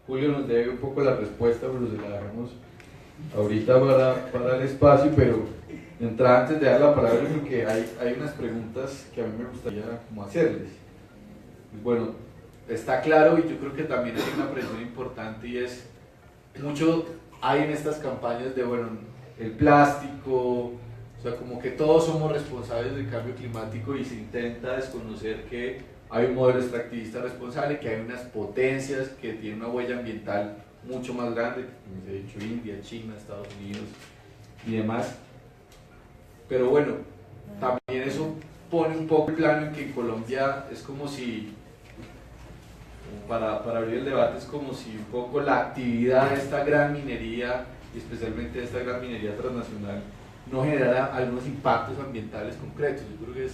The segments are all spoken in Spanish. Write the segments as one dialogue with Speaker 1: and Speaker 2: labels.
Speaker 1: Julio nos debe un poco la respuesta, pero se la dejamos ahorita para el espacio, pero antes de dar la palabra, porque hay unas preguntas que a mí me gustaría como hacerles. Pues bueno, está claro, y yo creo que también hay una presión importante, y es mucho hay en estas campañas de, bueno, el plástico, o sea, como que todos somos responsables del cambio climático, y se intenta desconocer que hay un modelo extractivista responsable, que hay unas potencias que tienen una huella ambiental mucho más grande, como se ha dicho, India, China, Estados Unidos y demás. Pero bueno, también eso pone un poco el plano en que en Colombia es como si, para abrir el debate, es como si un poco la actividad de esta gran minería, y especialmente de esta gran minería transnacional, no generara algunos impactos ambientales concretos. Yo creo que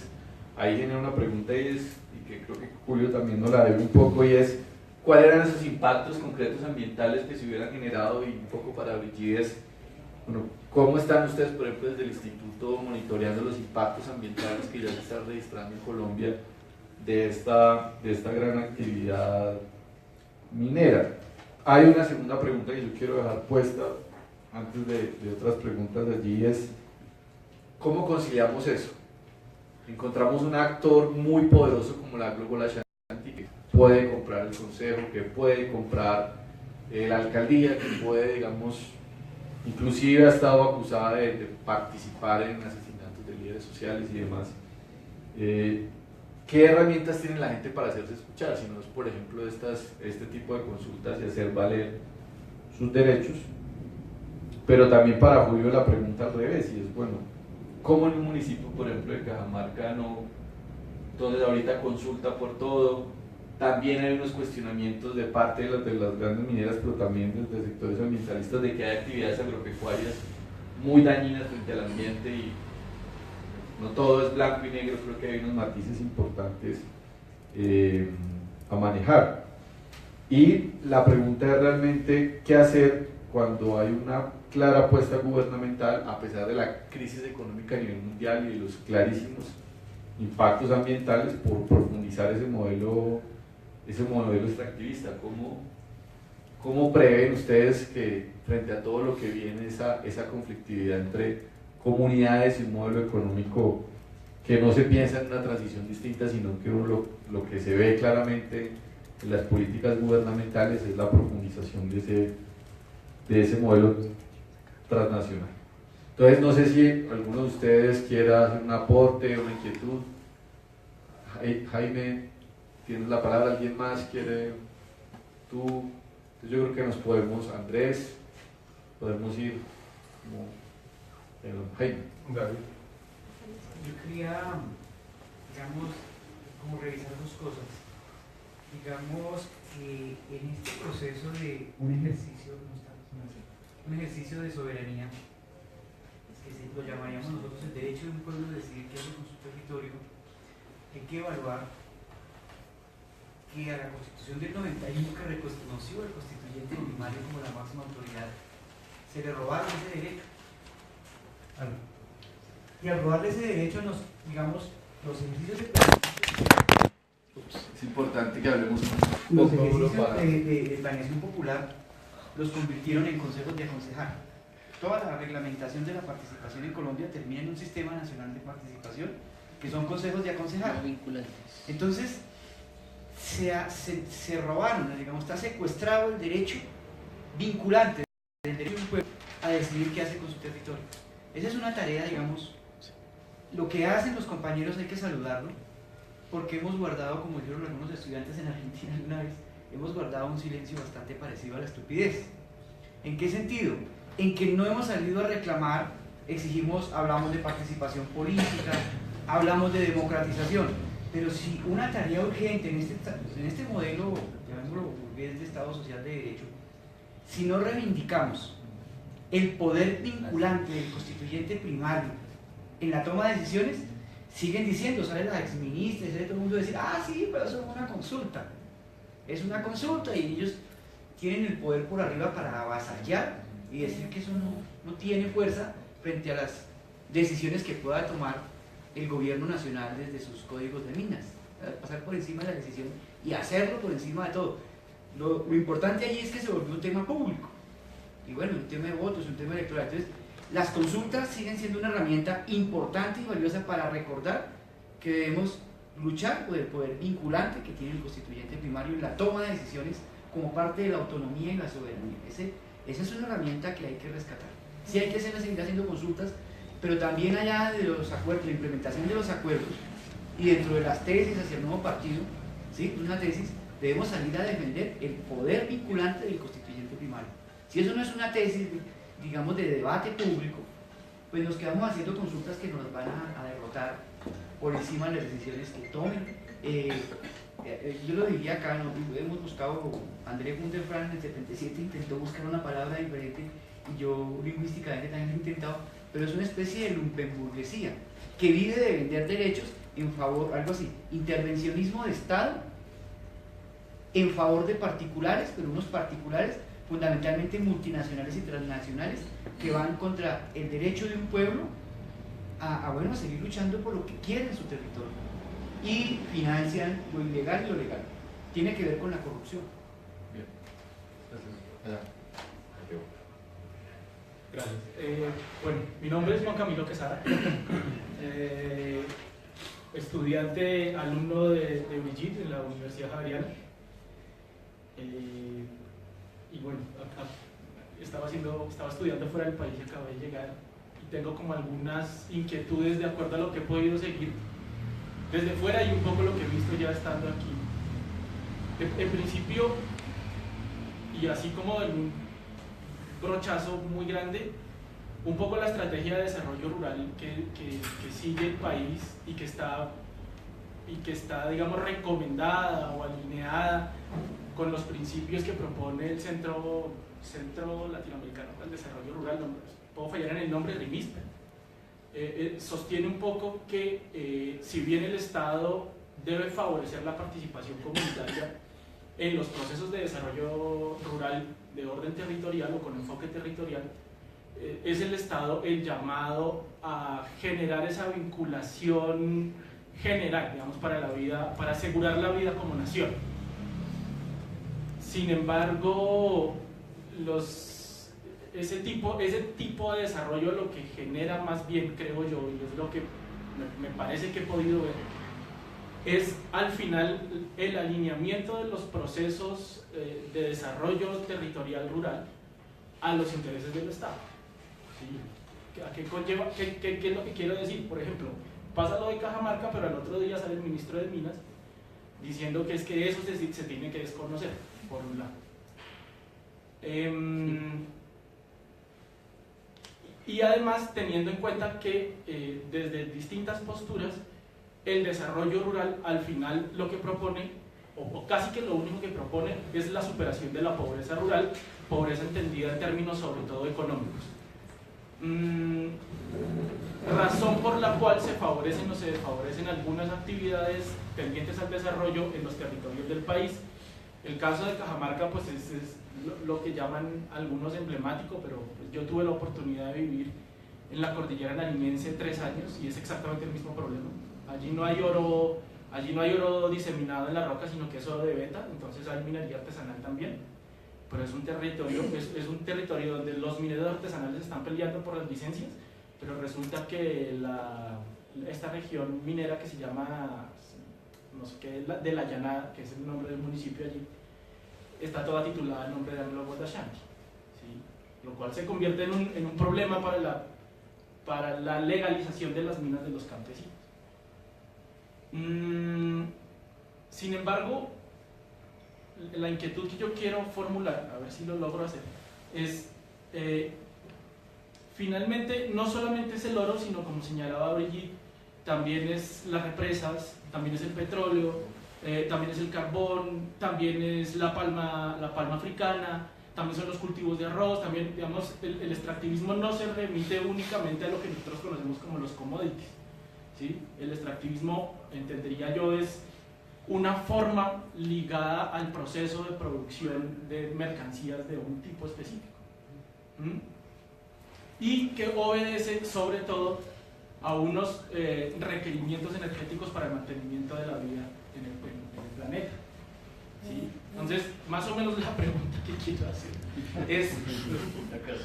Speaker 1: ahí genera una pregunta, y que creo que Julio también nos la debe un poco, y es ¿cuáles eran esos impactos concretos ambientales que se hubieran generado? Y un poco para Brigides, bueno, ¿cómo están ustedes, por ejemplo, desde el instituto, monitoreando los impactos ambientales que ya se están registrando en Colombia de esta gran actividad minera? Hay una segunda pregunta que yo quiero dejar puesta antes de otras preguntas allí, es ¿cómo conciliamos eso? Encontramos un actor muy poderoso como la Global Ashanti, que puede comprar el consejo, que puede comprar la alcaldía, que puede, digamos, inclusive ha estado acusada de participar en asesinatos de líderes sociales y demás. ¿Qué herramientas tiene la gente para hacerse escuchar? Si no es, por ejemplo, este tipo de consultas y hacer valer sus derechos. Pero también para Julio la pregunta al revés, y es, bueno, ¿cómo en un municipio, por ejemplo, de Cajamarca, donde ahorita consulta por todo? También hay unos cuestionamientos de parte de las grandes mineras, pero también desde sectores ambientalistas, de que hay actividades agropecuarias muy dañinas frente al ambiente, y no todo es blanco y negro. Creo que hay unos matices importantes a manejar. Y la pregunta es realmente qué hacer cuando hay una clara apuesta gubernamental, a pesar de la crisis económica a nivel mundial y de los clarísimos impactos ambientales, por profundizar ese modelo extractivista. ¿Cómo prevén ustedes que frente a todo lo que viene esa conflictividad entre comunidades y un modelo económico que no se piensa en una transición distinta, sino que lo que se ve claramente en las políticas gubernamentales es la profundización de ese modelo transnacional? Entonces, no sé si alguno de ustedes quiera hacer un aporte o una inquietud. Jaime, tienes la palabra. ¿Alguien más quiere? Tú. Entonces yo creo que nos podemos, Andrés, podemos ir como Jaime.
Speaker 2: David. Yo quería, digamos, como revisar dos cosas. Digamos que en este proceso de un ejercicio de soberanía, que lo llamaríamos nosotros el derecho de un pueblo a decidir qué hace con su territorio, hay que evaluar que a la Constitución del 91, que reconoció al constituyente primario como la máxima autoridad, se le robaron ese derecho. Y al robarle ese derecho, los ejercicios de
Speaker 1: Es importante que hablemos
Speaker 2: los ejercicios de planeación popular los convirtieron en consejos de aconsejar. Toda la reglamentación de la participación en Colombia termina en un sistema nacional de participación, que son consejos de aconsejar. Entonces, se robaron, digamos, está secuestrado el derecho vinculante del derecho de un pueblo a decidir qué hace con su territorio. Esa es una tarea, digamos, lo que hacen los compañeros hay que saludarlo, porque hemos guardado, como dijeron algunos estudiantes en Argentina una vez, hemos guardado un silencio bastante parecido a la estupidez. ¿En qué sentido? En que no hemos salido a reclamar, hablamos de participación política, hablamos de democratización, pero si una tarea urgente en este modelo, llamémoslo burgués de Estado Social de Derecho, si no reivindicamos el poder vinculante del constituyente primario en la toma de decisiones, siguen diciendo, sale la exministra, sale todo el mundo a decir, sí, pero eso es una consulta. Es una consulta y ellos tienen el poder por arriba para avasallar y decir que eso no tiene fuerza frente a las decisiones que pueda tomar el gobierno nacional desde sus códigos de minas. Pasar por encima de la decisión y hacerlo por encima de todo. Lo importante allí es que se volvió un tema público. Y bueno, un tema de votos, un tema electoral. Entonces, las consultas siguen siendo una herramienta importante y valiosa para recordar que debemos luchar por el poder vinculante que tiene el constituyente primario en la toma de decisiones como parte de la autonomía y la soberanía. Esa es una herramienta que hay que rescatar. Sí hay que seguir haciendo consultas, pero también allá de los acuerdos, la implementación de los acuerdos y dentro de las tesis hacia el nuevo partido, ¿sí? Una tesis, debemos salir a defender el poder vinculante del constituyente primario. Si eso no es una tesis, digamos, de debate público, pues nos quedamos haciendo consultas que nos van a derrotar por encima de las decisiones que tomen. Yo lo diría acá, ¿no? Hemos buscado, André Gunderfran en el 77 intentó buscar una palabra diferente y yo lingüísticamente también lo he intentado, pero es una especie de lumpenburguesía que vive de vender derechos en favor, algo así, intervencionismo de Estado en favor de particulares, pero unos particulares fundamentalmente multinacionales y transnacionales que van contra el derecho de un pueblo a seguir luchando por lo que quiere en su territorio y financian lo ilegal y lo legal. Tiene que ver con la corrupción.
Speaker 1: Bien.
Speaker 3: Gracias. Bueno, mi nombre es Juan Camilo Quesada, estudiante, alumno de Brigitte en la Universidad Javeriana. Y bueno, estaba estudiando fuera del país y acabé de llegar y tengo como algunas inquietudes de acuerdo a lo que he podido seguir desde fuera y un poco lo que he visto ya estando aquí. En principio, y así como en un brochazo muy grande, un poco la estrategia de desarrollo rural que sigue el país y que está, digamos, recomendada o alineada con los principios que propone el Centro Latinoamericano para el Desarrollo Rural, puedo fallar en el nombre, RIMISPE, sostiene un poco que si bien el Estado debe favorecer la participación comunitaria en los procesos de desarrollo rural de orden territorial o con enfoque territorial, es el Estado el llamado a generar esa vinculación general, digamos, para la vida, para asegurar la vida como nación. Sin embargo, ese tipo de desarrollo lo que genera más bien, creo yo, y es lo que me parece que he podido ver, es al final el alineamiento de los procesos de desarrollo territorial rural a los intereses del Estado. ¿Sí? ¿A qué conlleva? ¿Qué es lo que quiero decir? Por ejemplo, pasa lo de Cajamarca, pero al otro día sale el ministro de Minas diciendo que es que eso se tiene que desconocer, por un lado. Y además teniendo en cuenta que desde distintas posturas el desarrollo rural al final lo que propone, o casi que lo único que propone, es la superación de la pobreza rural, pobreza entendida en términos sobre todo económicos. Razón por la cual se favorecen o se desfavorecen algunas actividades tendientes al desarrollo en los territorios del país. El caso de Cajamarca pues es lo que llaman algunos emblemático, pero pues yo tuve la oportunidad de vivir en la cordillera nariñense 3 años y es exactamente el mismo problema. Allí no hay oro diseminado en la roca, sino que es oro de venta, entonces hay minería artesanal también, pero es un territorio donde los mineros artesanales están peleando por las licencias, pero resulta que esta región minera que se llama, no sé qué, de la Llanada, que es el nombre del municipio allí, está toda titulada en nombre de Anglo Guadashanti, ¿sí? Lo cual se convierte en un problema para la legalización de las minas de los campesinos. Sin embargo, la inquietud que yo quiero formular, a ver si lo logro hacer, es finalmente no solamente es el oro, sino como señalaba Brigitte, también es las represas, también es el petróleo, también es el carbón, también es la palma africana, también son los cultivos de arroz, también, digamos, el extractivismo no se remite únicamente a lo que nosotros conocemos como los commodities, ¿sí? El extractivismo, entendería yo, es una forma ligada al proceso de producción de mercancías de un tipo específico. Y que obedece sobre todo a unos requerimientos energéticos para el mantenimiento de la vida en el planeta. ¿Sí? Entonces, más o menos la pregunta que quiero hacer es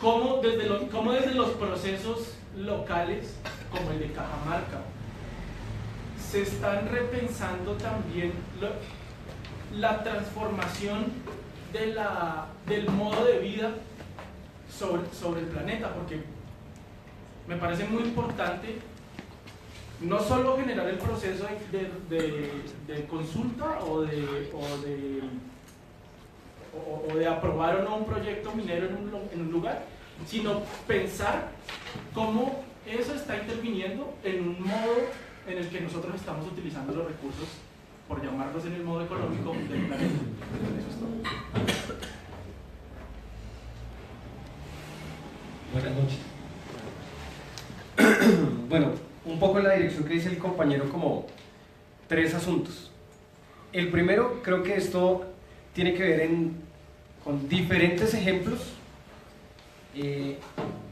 Speaker 3: cómo desde los procesos locales, como el de Cajamarca, se están repensando también la transformación del modo de vida sobre el planeta, porque me parece muy importante no solo generar el proceso de consulta o de aprobar o no un proyecto minero en un lugar, sino pensar cómo eso está interviniendo en un modo en el que nosotros estamos utilizando los recursos, por llamarlos en el modo económico, del planeta. Eso es todo.
Speaker 4: Buenas noches. Bueno, un poco en la dirección que dice el compañero, como 3 asuntos. El primero, creo que esto tiene que ver con diferentes ejemplos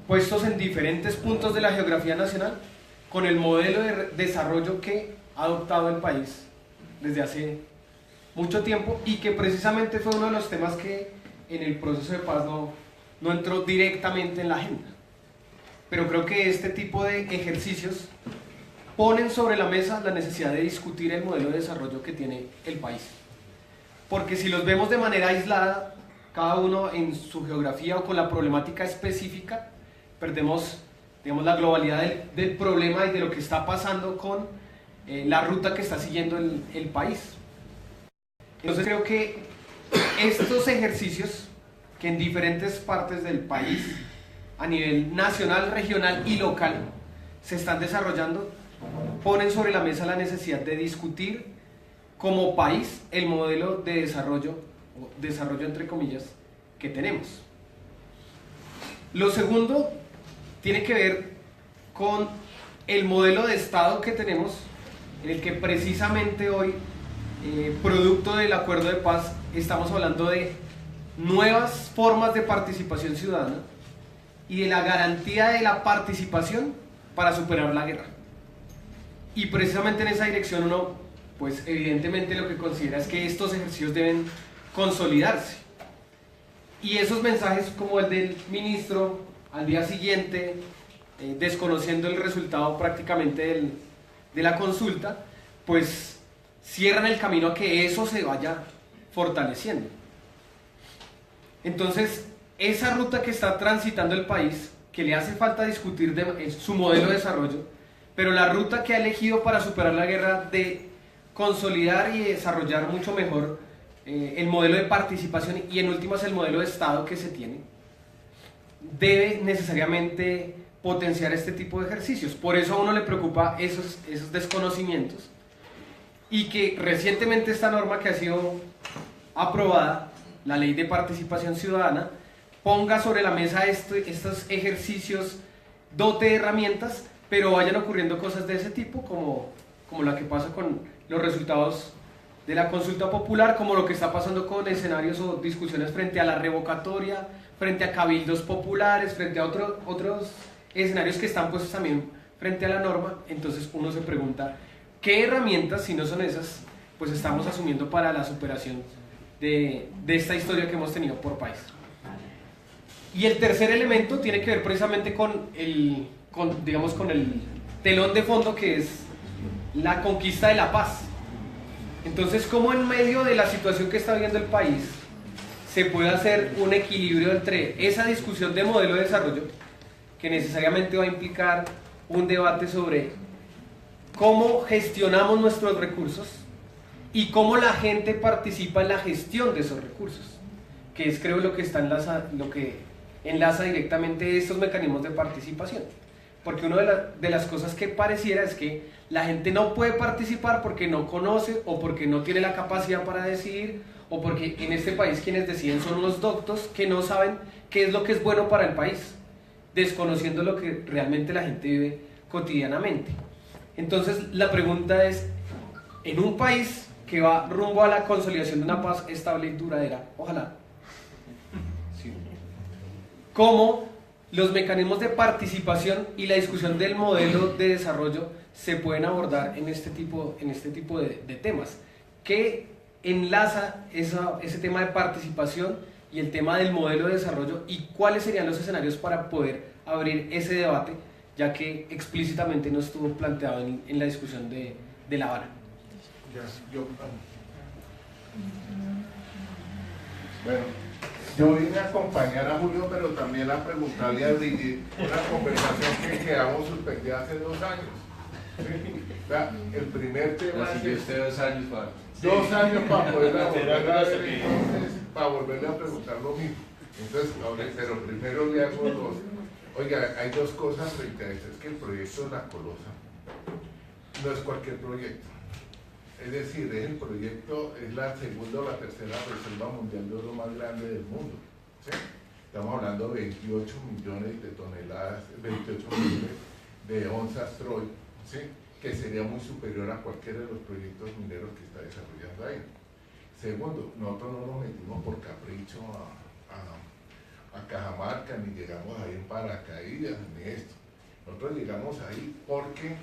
Speaker 4: puestos en diferentes puntos de la geografía nacional, con el modelo de desarrollo que ha adoptado el país desde hace mucho tiempo, y que precisamente fue uno de los temas que en el proceso de paz no entró directamente en la agenda. Pero creo que este tipo de ejercicios ponen sobre la mesa la necesidad de discutir el modelo de desarrollo que tiene el país. Porque si los vemos de manera aislada, cada uno en su geografía o con la problemática específica, perdemos, digamos, la globalidad del problema y de lo que está pasando con la ruta que está siguiendo el país. Entonces creo que estos ejercicios que en diferentes partes del país, a nivel nacional, regional y local, se están desarrollando, ponen sobre la mesa la necesidad de discutir como país el modelo de desarrollo entre comillas, que tenemos. Lo segundo tiene que ver con el modelo de Estado que tenemos, en el que precisamente hoy, producto del acuerdo de paz, estamos hablando de nuevas formas de participación ciudadana y de la garantía de la participación para superar la guerra. Y precisamente en esa dirección uno, pues evidentemente lo que considera es que estos ejercicios deben consolidarse. Y esos mensajes, como el del ministro al día siguiente, desconociendo el resultado prácticamente de la consulta, pues cierran el camino a que eso se vaya fortaleciendo. Entonces, esa ruta que está transitando el país, que le hace falta discutir su modelo de desarrollo, pero la ruta que ha elegido para superar la guerra, de consolidar y desarrollar mucho mejor el modelo de participación y en últimas el modelo de Estado que se tiene, debe necesariamente potenciar este tipo de ejercicios. Por eso a uno le preocupa esos desconocimientos, y que recientemente esta norma que ha sido aprobada, la Ley de Participación Ciudadana, ponga sobre la mesa estos ejercicios, dote de herramientas, pero vayan ocurriendo cosas de ese tipo, como la que pasa con los resultados de la consulta popular, como lo que está pasando con escenarios o discusiones frente a la revocatoria, frente a cabildos populares, frente a otros escenarios que están puestos también frente a la norma. Entonces uno se pregunta, ¿qué herramientas, si no son esas, pues estamos asumiendo para la superación de esta historia que hemos tenido por país? Y el tercer elemento tiene que ver precisamente con el telón de fondo, que es la conquista de la paz. Entonces, ¿cómo en medio de la situación que está viviendo el país se puede hacer un equilibrio entre esa discusión de modelo de desarrollo, que necesariamente va a implicar un debate sobre cómo gestionamos nuestros recursos y cómo la gente participa en la gestión de esos recursos, que es, creo, lo que enlaza directamente estos mecanismos de participación? Porque una de las cosas que pareciera es que la gente no puede participar porque no conoce, o porque no tiene la capacidad para decidir, o porque en este país quienes deciden son los doctos que no saben qué es lo que es bueno para el país, desconociendo lo que realmente la gente vive cotidianamente. Entonces la pregunta es, en un país que va rumbo a la consolidación de una paz estable y duradera, ojalá, sí, ¿cómo los mecanismos de participación y la discusión del modelo de desarrollo se pueden abordar en este tipo de temas? Que enlaza ese tema de participación y el tema del modelo de desarrollo y cuáles serían los escenarios para poder abrir ese debate, ya que explícitamente no estuvo planteado en la discusión de La Habana.
Speaker 5: Bueno, yo vine a acompañar a Julio, pero también a preguntarle a Brigitte una conversación que quedamos suspendida hace 2 años. ¿Sí? El primer tema
Speaker 1: Así usted 2 años para...
Speaker 5: 2 años para poderle volverle a preguntar lo mismo. Entonces, pero primero le hago los... Oiga, hay 2 cosas frente a esto. Es que el proyecto de La Colosa no es cualquier proyecto. Es decir, es el proyecto, es la segunda o la tercera reserva mundial de oro más grande del mundo. ¿Sí? Estamos hablando de 28 millones de toneladas, 28 millones de onzas Troy, ¿sí? Que sería muy superior a cualquiera de los proyectos mineros que está desarrollando ahí. Segundo, nosotros no nos metimos por capricho a Cajamarca, ni llegamos ahí en paracaídas, ni esto. Nosotros llegamos ahí porque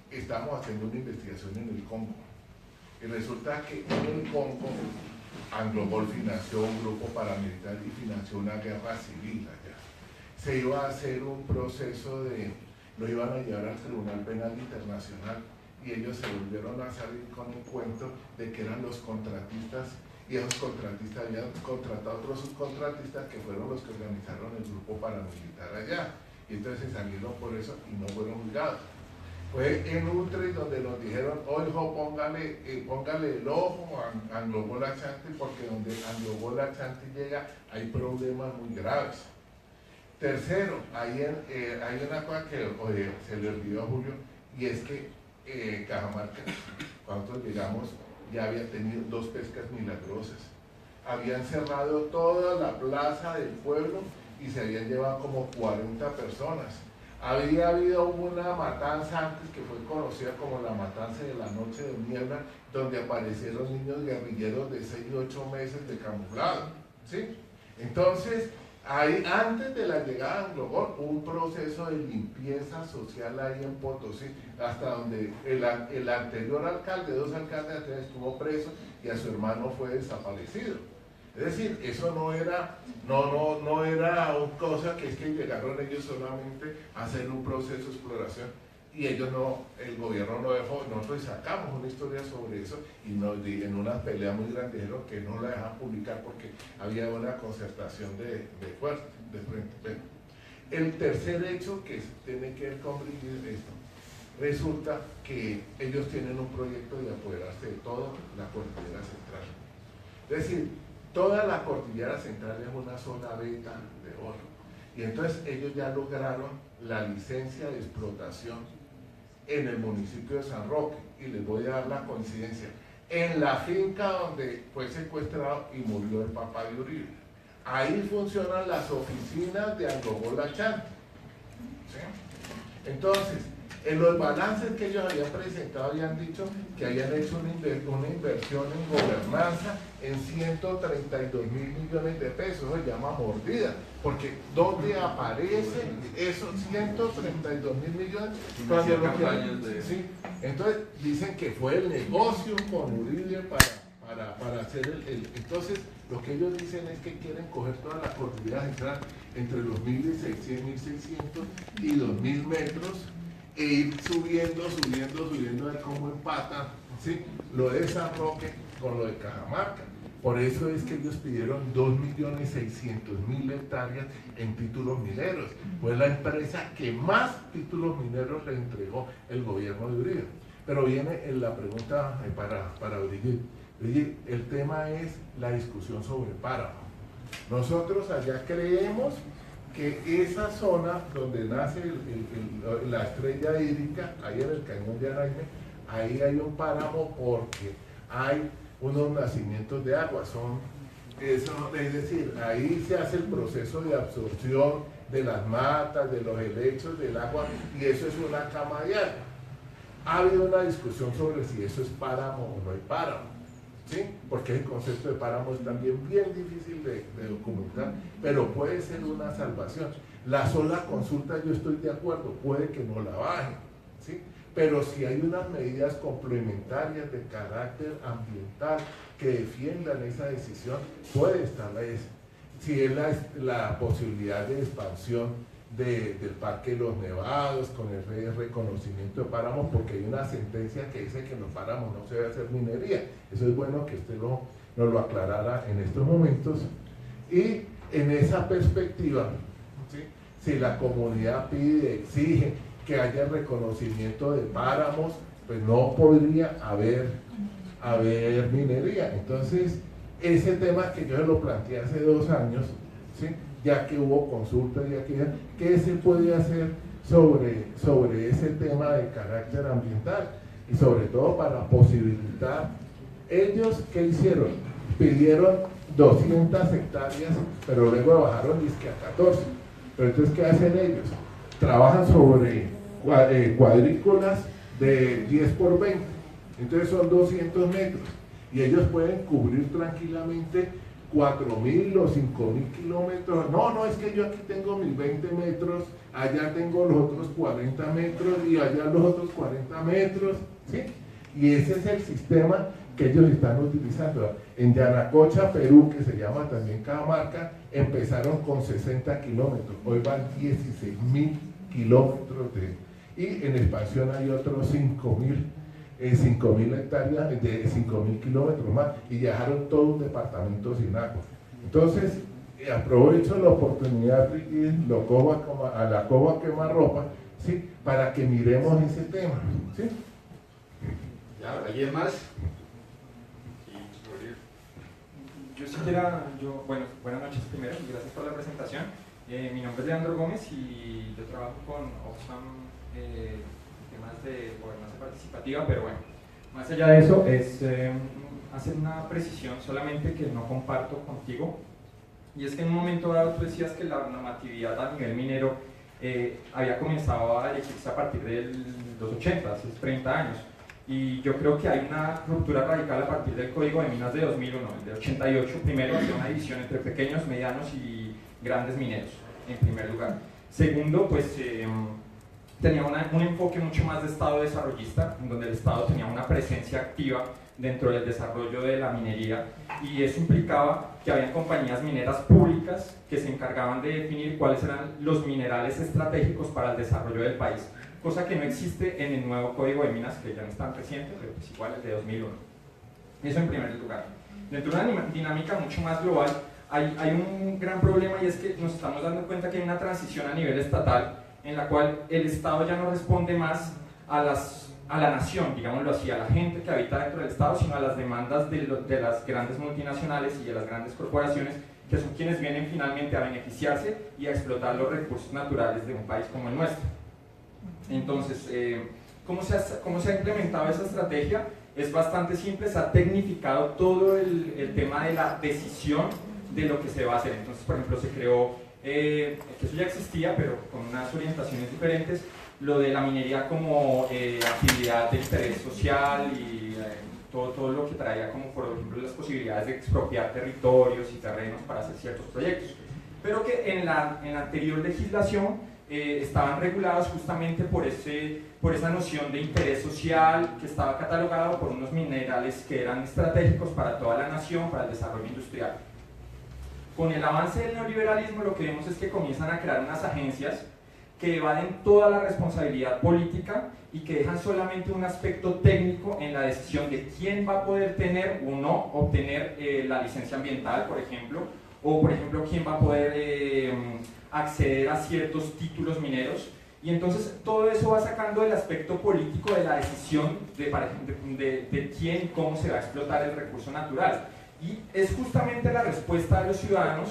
Speaker 5: estamos haciendo una investigación en el Congo. Y resulta que en el Congo, Anglobol financió un grupo paramilitar y financió una guerra civil allá. Se iba a hacer un proceso lo iban a llevar al Tribunal Penal Internacional y ellos se volvieron a salir con el cuento de que eran los contratistas y esos contratistas habían contratado a otros subcontratistas que fueron los que organizaron el grupo paramilitar allá. Y entonces se salieron por eso y no fueron juzgados. Fue en Utrecht donde nos dijeron, ojo, póngale el ojo a Anglobol Ashanti, porque donde Anglobol Ashanti llega hay problemas muy graves. Tercero, hay una cosa que se le olvidó a Julio, y es que Cajamarca, cuando nosotros llegamos, ya había tenido 2 pescas milagrosas. Habían cerrado toda la plaza del pueblo y se habían llevado como 40 personas. Había habido una matanza antes que fue conocida como la matanza de la noche de niebla, donde aparecieron niños guerrilleros de 6 y 8 meses de camuflado, ¿sí? Entonces, ahí, antes de la llegada de Anglobol, hubo un proceso de limpieza social ahí en Potosí, hasta donde el anterior alcalde, 2 alcaldes anteriores, estuvo preso y a su hermano fue desaparecido. Es decir, eso no era una cosa que es que llegaron ellos solamente a hacer un proceso de exploración y ellos no, el gobierno no dejó, nosotros sacamos una historia sobre eso y en una pelea muy grande dijeron que no la dejaban publicar porque había una concertación de frente. Bueno, el tercer hecho que tiene que ver con Brigitte es esto. Resulta que ellos tienen un proyecto de apoderarse de toda la cordillera central. Es decir, toda la cordillera central es una zona beta de oro. Y entonces ellos ya lograron la licencia de explotación en el municipio de San Roque. Y les voy a dar la coincidencia. En la finca donde fue secuestrado y murió el papá de Uribe. Ahí funcionan las oficinas de Anglobol Ashanti. ¿Sí? Entonces, en los balances que ellos habían presentado habían dicho que habían hecho una inversión en gobernanza en 132.000 millones de pesos, eso se llama mordida, porque ¿dónde aparecen esos 132.000 millones? Cuando sí, entonces dicen que fue el negocio con Uribe para hacer entonces lo que ellos dicen es que quieren coger toda la cordillera central entre los 1.600, 1.600 y 2.000 metros e ir subiendo a ver cómo empatan, ¿sí? Lo de San Roque con lo de Cajamarca. Por eso es que ellos pidieron 2.600.000 hectáreas en títulos mineros. Fue la empresa que más títulos mineros le entregó el gobierno de Uribe. Pero viene la pregunta para Brigitte. Brigitte, el tema es la discusión sobre páramo. Nosotros allá creemos que esa zona donde nace la estrella hídrica, ahí en el cañón de Araime, ahí hay un páramo porque hay unos nacimientos de agua, es decir, ahí se hace el proceso de absorción de las matas, de los helechos del agua, y eso es una cama de agua. Ha habido una discusión sobre si eso es páramo o no es páramo, ¿sí? Porque el concepto de páramo es también bien difícil de documentar, pero puede ser una salvación. La sola consulta, yo estoy de acuerdo, puede que no la bajen, ¿sí? pero si hay unas medidas complementarias de carácter ambiental que defiendan esa decisión, puede estar si es la posibilidad de expansión del Parque de los Nevados con el reconocimiento de páramos, porque hay una sentencia que dice que en los páramos no se debe hacer minería. Eso es bueno que usted nos lo aclarara en estos momentos. Y en esa perspectiva, ¿sí?, si la comunidad pide, exige que haya reconocimiento de páramos, pues no podría haber minería. Entonces, ese tema que yo lo planteé hace 2 años, ¿sí?, ya que hubo consultas, ¿qué se puede hacer sobre ese tema de carácter ambiental? Y sobre todo para posibilitar, ellos, ¿qué hicieron? Pidieron 200 hectáreas, pero luego bajaron dizque a 14. Pero entonces, ¿qué hacen ellos? Trabajan sobre cuadrículas de 10 por 20, entonces son 200 metros, y ellos pueden cubrir tranquilamente 4.000 o 5.000 kilómetros. No, es que yo aquí tengo mis 20 metros, allá tengo los otros 40 metros y allá los otros 40 metros, ¿sí? Y ese es el sistema que ellos están utilizando. En Yanacocha, Perú, que se llama también Cajamarca, empezaron con 60 kilómetros, hoy van 16.000 kilómetros y en expansión hay otros 5.000 hectáreas de 5.000 kilómetros más, y dejaron todo un departamento sin agua. Entonces, aprovecho la oportunidad y lo cojo a la coba quemarropa, ¿sí?, para que miremos ese tema, ¿sí?
Speaker 1: Ya, ¿alguien más?
Speaker 6: Bueno, buenas noches primero y gracias por la presentación. Mi nombre es Leandro Gómez y yo trabajo con Oxfam temas de gobernanza participativa, pero bueno, más allá de eso es hacer una precisión solamente que no comparto contigo, y es que en un momento dado tú decías que la normatividad a nivel minero había comenzado a elegirse a partir de los 80, hace 30 años. Y yo creo que hay una ruptura radical a partir del Código de Minas de 2001, el de 88, primero hacía una división entre pequeños, medianos y grandes mineros, en primer lugar. Segundo, pues tenía un enfoque mucho más de Estado desarrollista, en donde el Estado tenía una presencia activa dentro del desarrollo de la minería, y eso implicaba que había compañías mineras públicas que se encargaban de definir cuáles eran los minerales estratégicos para el desarrollo del país, cosa que no existe en el nuevo Código de Minas, que ya no es tan reciente, pero pues igual es de 2001. Eso en primer lugar. Dentro de una dinámica mucho más global, hay un gran problema, y es que nos estamos dando cuenta que hay una transición a nivel estatal en la cual el Estado ya no responde más a la nación, digámoslo así, a la gente que habita dentro del Estado, sino a las demandas de las grandes multinacionales y de las grandes corporaciones, que son quienes vienen finalmente a beneficiarse y a explotar los recursos naturales de un país como el nuestro. Entonces, ¿cómo se ha implementado esa estrategia? Es bastante simple, se ha tecnificado todo el tema de la decisión de lo que se va a hacer. Entonces, por ejemplo, se creó, que eso ya existía, pero con unas orientaciones diferentes, lo de la minería como actividad de interés social y todo lo que traía como, por ejemplo, las posibilidades de expropiar territorios y terrenos para hacer ciertos proyectos. Pero que en la anterior legislación estaban regulados justamente por esa noción de interés social, que estaba catalogado por unos minerales que eran estratégicos para toda la nación, para el desarrollo industrial. Con el avance del neoliberalismo, lo que vemos es que comienzan a crear unas agencias que evaden toda la responsabilidad política y que dejan solamente un aspecto técnico en la decisión de quién va a poder tener o no obtener la licencia ambiental, por ejemplo, o por ejemplo quién va a poder acceder a ciertos títulos mineros. Y entonces todo eso va sacando el aspecto político de la decisión de quién y cómo se va a explotar el recurso natural. Y es justamente la respuesta de los ciudadanos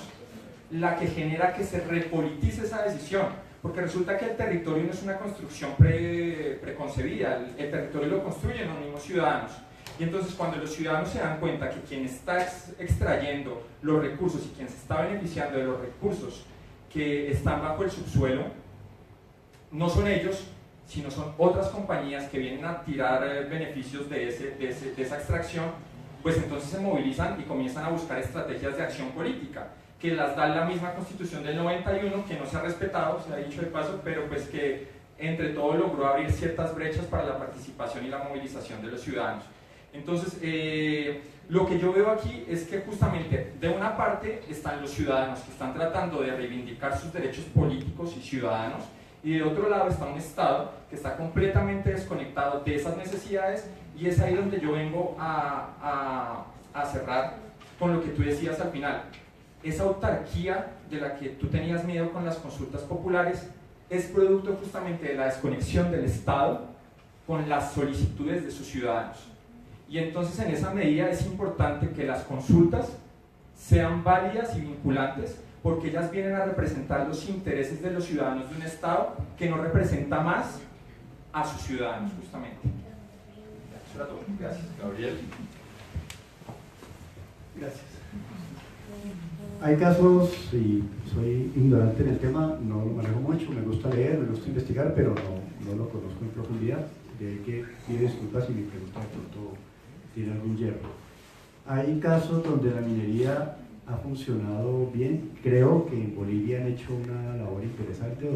Speaker 6: la que genera que se repolitice esa decisión, porque resulta que el territorio no es una construcción preconcebida, el territorio lo construyen los mismos ciudadanos. Y entonces cuando los ciudadanos se dan cuenta que quien está extrayendo los recursos y quien se está beneficiando de los recursos que están bajo el subsuelo, no son ellos, sino son otras compañías que vienen a tirar beneficios de esa extracción, pues entonces se movilizan y comienzan a buscar estrategias de acción política, que las da la misma Constitución del 91, que no se ha respetado, se ha dicho de paso, pero pues que entre todo logró abrir ciertas brechas para la participación y la movilización de los ciudadanos. Entonces, lo que yo veo aquí es que justamente de una parte están los ciudadanos que están tratando de reivindicar sus derechos políticos y ciudadanos, y de otro lado está un Estado que está completamente desconectado de esas necesidades, y es ahí donde yo vengo a cerrar con lo que tú decías al final. Esa autarquía de la que tú tenías miedo con las consultas populares es producto justamente de la desconexión del Estado con las solicitudes de sus ciudadanos. Y entonces en esa medida es importante que las consultas sean válidas y vinculantes, porque ellas vienen a representar los intereses de los ciudadanos de un Estado que no representa más a sus ciudadanos, justamente. Eso era todo. Gracias.
Speaker 1: Gabriel.
Speaker 2: Gracias.
Speaker 7: Hay casos, y soy ignorante en el tema, no lo manejo mucho, me gusta leer, me gusta investigar, pero no lo conozco en profundidad, de ahí que pido disculpas si mi pregunta de pronto tiene algún hierro. Hay casos donde la minería ha funcionado bien. Creo que en Bolivia han hecho una labor interesante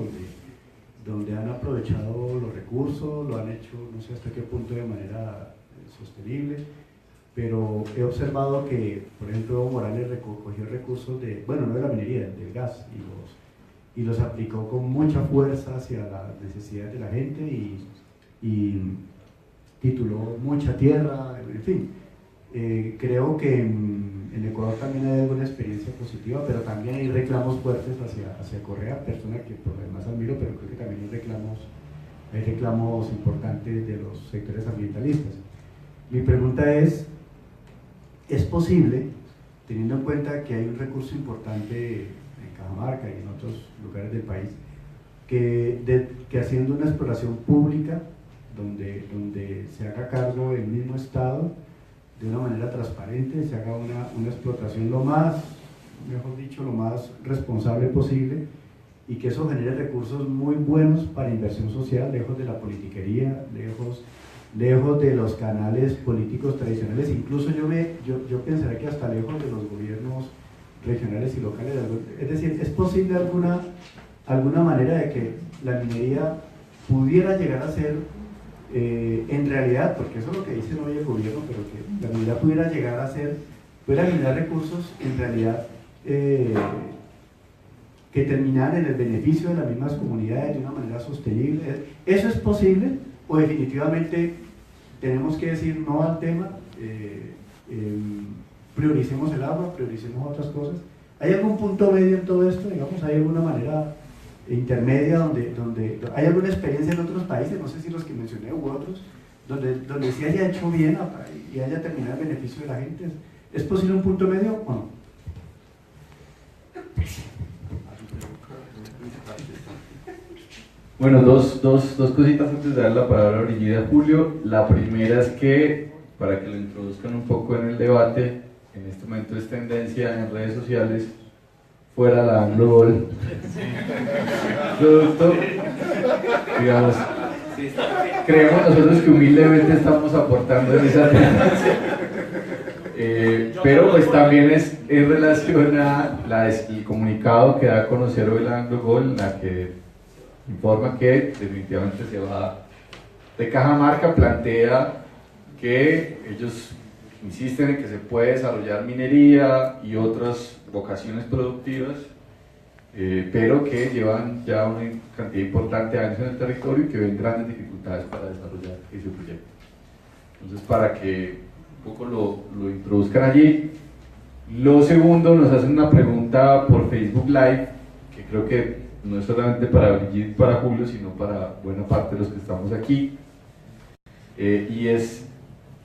Speaker 7: donde han aprovechado los recursos, lo han hecho no sé hasta qué punto de manera sostenible, pero he observado que, por ejemplo, Evo Morales recogió recursos no de la minería, del gas, y los aplicó con mucha fuerza hacia las necesidades de la gente y tituló mucha tierra, en fin. Creo que en Ecuador también hay alguna experiencia positiva, pero también hay reclamos fuertes hacia Correa, persona que por lo demás admiro, pero creo que también hay reclamos importantes de los sectores ambientalistas. Mi pregunta ¿es posible, teniendo en cuenta que hay un recurso importante en Cajamarca y en otros lugares del país, que haciendo una exploración pública donde se haga cargo el mismo Estado, de una manera transparente, se haga una explotación lo más responsable posible, y que eso genere recursos muy buenos para inversión social, lejos de la politiquería, lejos de los canales políticos tradicionales, incluso yo pensaría que hasta lejos de los gobiernos regionales y locales. Es decir, ¿es posible alguna manera de que la minería pudiera llegar a ser, en realidad, porque eso es lo que dice hoy el gobierno, pero que la minería pudiera llegar a ser, pudiera generar recursos en realidad que terminaran en el beneficio de las mismas comunidades de una manera sostenible? ¿Eso es posible? ¿O definitivamente tenemos que decir no al tema, prioricemos el agua, prioricemos otras cosas? ¿Hay algún punto medio en todo esto? Digamos, ¿hay alguna manera intermedia donde hay alguna experiencia en otros países, no sé si los que mencioné u otros, donde sí haya hecho bien y haya terminado el beneficio de la gente? ¿Es posible un punto medio o no?
Speaker 1: Bueno, dos cositas antes de dar la palabra a Brigida a Julio. La primera es que, para que lo introduzcan un poco en el debate, en este momento es tendencia en redes sociales, fuera la AngloGold. Producto, digamos, creemos nosotros que humildemente estamos aportando en esa tendencia. Pero pues también es en relación a el comunicado que da a conocer hoy la AngloGold, en la que informa que definitivamente se va de Cajamarca, plantea que ellos insisten en que se puede desarrollar minería y otras vocaciones productivas, pero que llevan ya una cantidad importante de años en el territorio y que ven grandes dificultades para desarrollar ese proyecto. Entonces, para que un poco lo introduzcan allí. Lo segundo, nos hacen una pregunta por Facebook Live, que creo que no es solamente para Brigitte, para Julio, sino para buena parte de los que estamos aquí, y es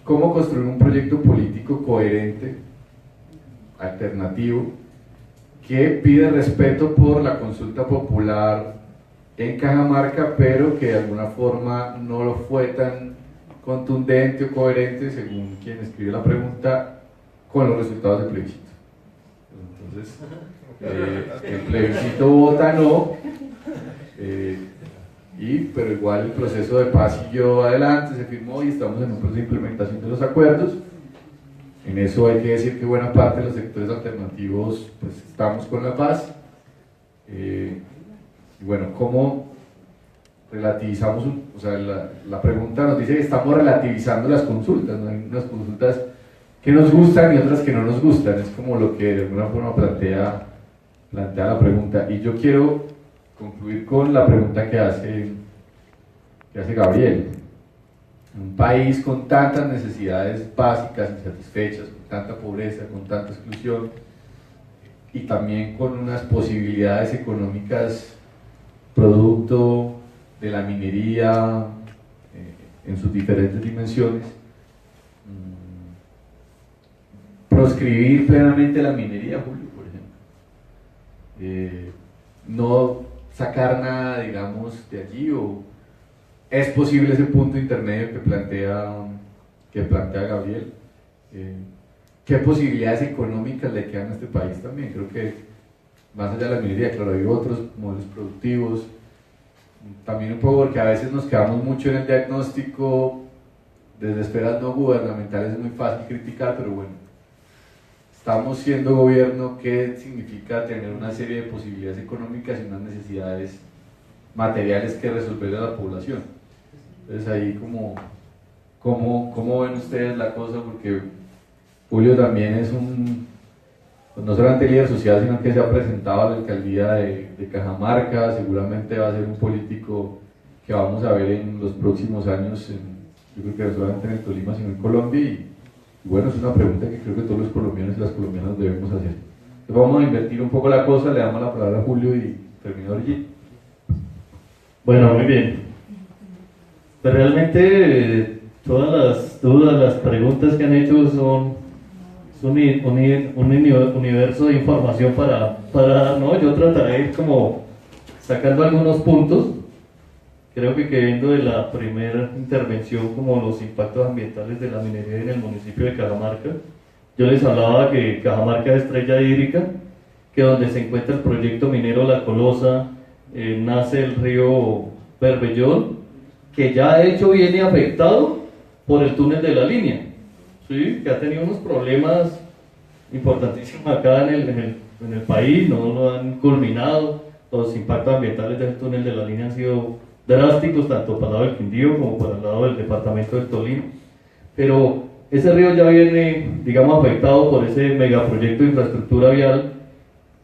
Speaker 1: cómo construir un proyecto político coherente, alternativo, que pide respeto por la consulta popular en Cajamarca, pero que de alguna forma no lo fue tan contundente o coherente, según quien escribió la pregunta, con los resultados del plebiscito. Entonces, el plebiscito vota no, pero igual el proceso de paz siguió adelante, se firmó y estamos en un proceso de implementación de los acuerdos. En eso hay que decir que buena parte de los sectores alternativos pues estamos con la paz. Y bueno, ¿cómo relativizamos, o sea, la pregunta nos dice que estamos relativizando las consultas, ¿no? Hay unas consultas que nos gustan y otras que no nos gustan, es como lo que de alguna forma plantea la pregunta. Y yo quiero concluir con la pregunta que hace Gabriel. Un país con tantas necesidades básicas insatisfechas, con tanta pobreza, con tanta exclusión y también con unas posibilidades económicas producto de la minería en sus diferentes dimensiones, proscribir plenamente la minería, Julio, por ejemplo, no sacar nada, digamos, de allí, o es posible ese punto intermedio que plantea Gabriel. ¿Qué posibilidades económicas le quedan a este país también? Creo que más allá de la minería, claro, hay otros modelos productivos, también un poco porque a veces nos quedamos mucho en el diagnóstico. Desde esferas no gubernamentales es muy fácil criticar, pero bueno, estamos siendo gobierno. ¿Qué significa tener una serie de posibilidades económicas y unas necesidades materiales que resolver a la población? Entonces ahí ¿cómo ven ustedes la cosa? Porque Julio también es pues no solamente líder social, sino que se ha presentado a la alcaldía de Cajamarca, seguramente va a ser un político que vamos a ver en los próximos años, yo creo que no solamente en el Tolima, sino en Colombia, y bueno, es una pregunta que creo que todos los colombianos y las colombianas debemos hacer. Entonces vamos a invertir un poco la cosa, le damos la palabra a Julio y termino allí.
Speaker 8: Bueno, muy bien. Pues realmente todas las dudas, las preguntas que han hecho son un universo de información ¿no? Yo trataré de ir como sacando algunos puntos. Creo que viendo de la primera intervención como los impactos ambientales de la minería en el municipio de Cajamarca, yo les hablaba que Cajamarca es estrella hídrica, que donde se encuentra el proyecto minero La Colosa, nace el río Berbellón, que ya de hecho viene afectado por el túnel de la línea, ¿sí? Que ha tenido unos problemas importantísimos acá en el país, no lo han culminado. Los impactos ambientales del túnel de la línea han sido drásticos, tanto para el lado del Quindío como para el lado del departamento del Tolima, pero ese río ya viene, digamos, afectado por ese megaproyecto de infraestructura vial,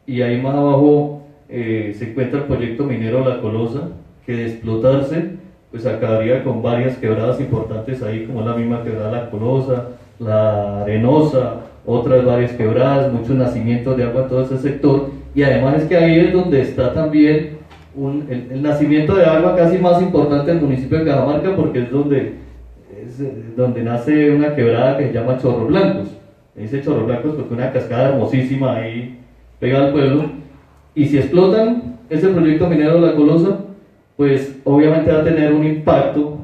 Speaker 8: y ahí más abajo se encuentra el proyecto minero La Colosa, que de explotarse pues acabaría con varias quebradas importantes ahí, como la misma quebrada La Colosa, La Arenosa, otras varias quebradas, muchos nacimientos de agua en todo ese sector, y además es que ahí es donde está también el nacimiento de agua casi más importante del municipio de Cajamarca, porque es donde nace una quebrada que se llama Chorro Blancos. Dice Chorro Blancos porque una cascada hermosísima ahí pega al pueblo, y si explotan ese proyecto minero La Colosa, pues obviamente va a tener un impacto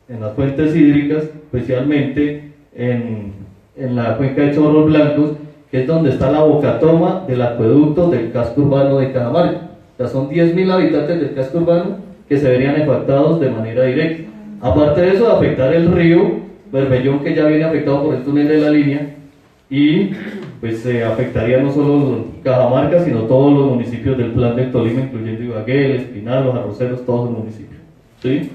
Speaker 8: en las fuentes hídricas, especialmente en la cuenca de Chorros Blancos, que es donde está la bocatoma del acueducto del casco urbano de Cajamarca. O sea, son 10.000 habitantes del casco urbano que se verían afectados de manera directa. Aparte de eso, afectar el río Berbellón, que ya viene afectado por el túnel de la línea, y pues se afectaría no solo Cajamarca, sino todos los municipios del Plan del Tolima, incluyendo Ibagué, El Espinal, Los Arroceros, todos los municipios, ¿sí?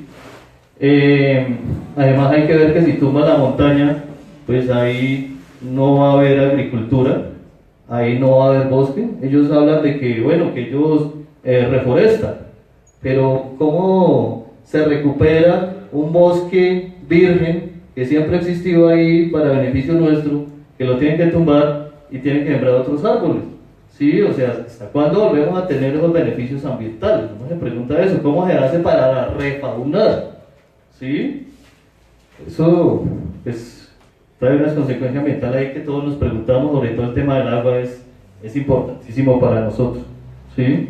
Speaker 8: Además hay que ver que si tumba la montaña, pues ahí no va a haber agricultura, ahí no va a haber bosque. Ellos hablan de que, bueno, que ellos reforestan, pero ¿cómo se recupera un bosque virgen que siempre ha existido ahí para beneficio nuestro, que lo tienen que tumbar y tienen que sembrar otros árboles? ¿Sí? O sea, ¿hasta cuándo volvemos a tener esos beneficios ambientales? Uno se pregunta eso, ¿cómo se hace para refaunar? ¿Sí? Eso pues trae unas consecuencias ambientales ahí que todos nos preguntamos. Sobre todo el tema del agua es importantísimo para nosotros, ¿sí?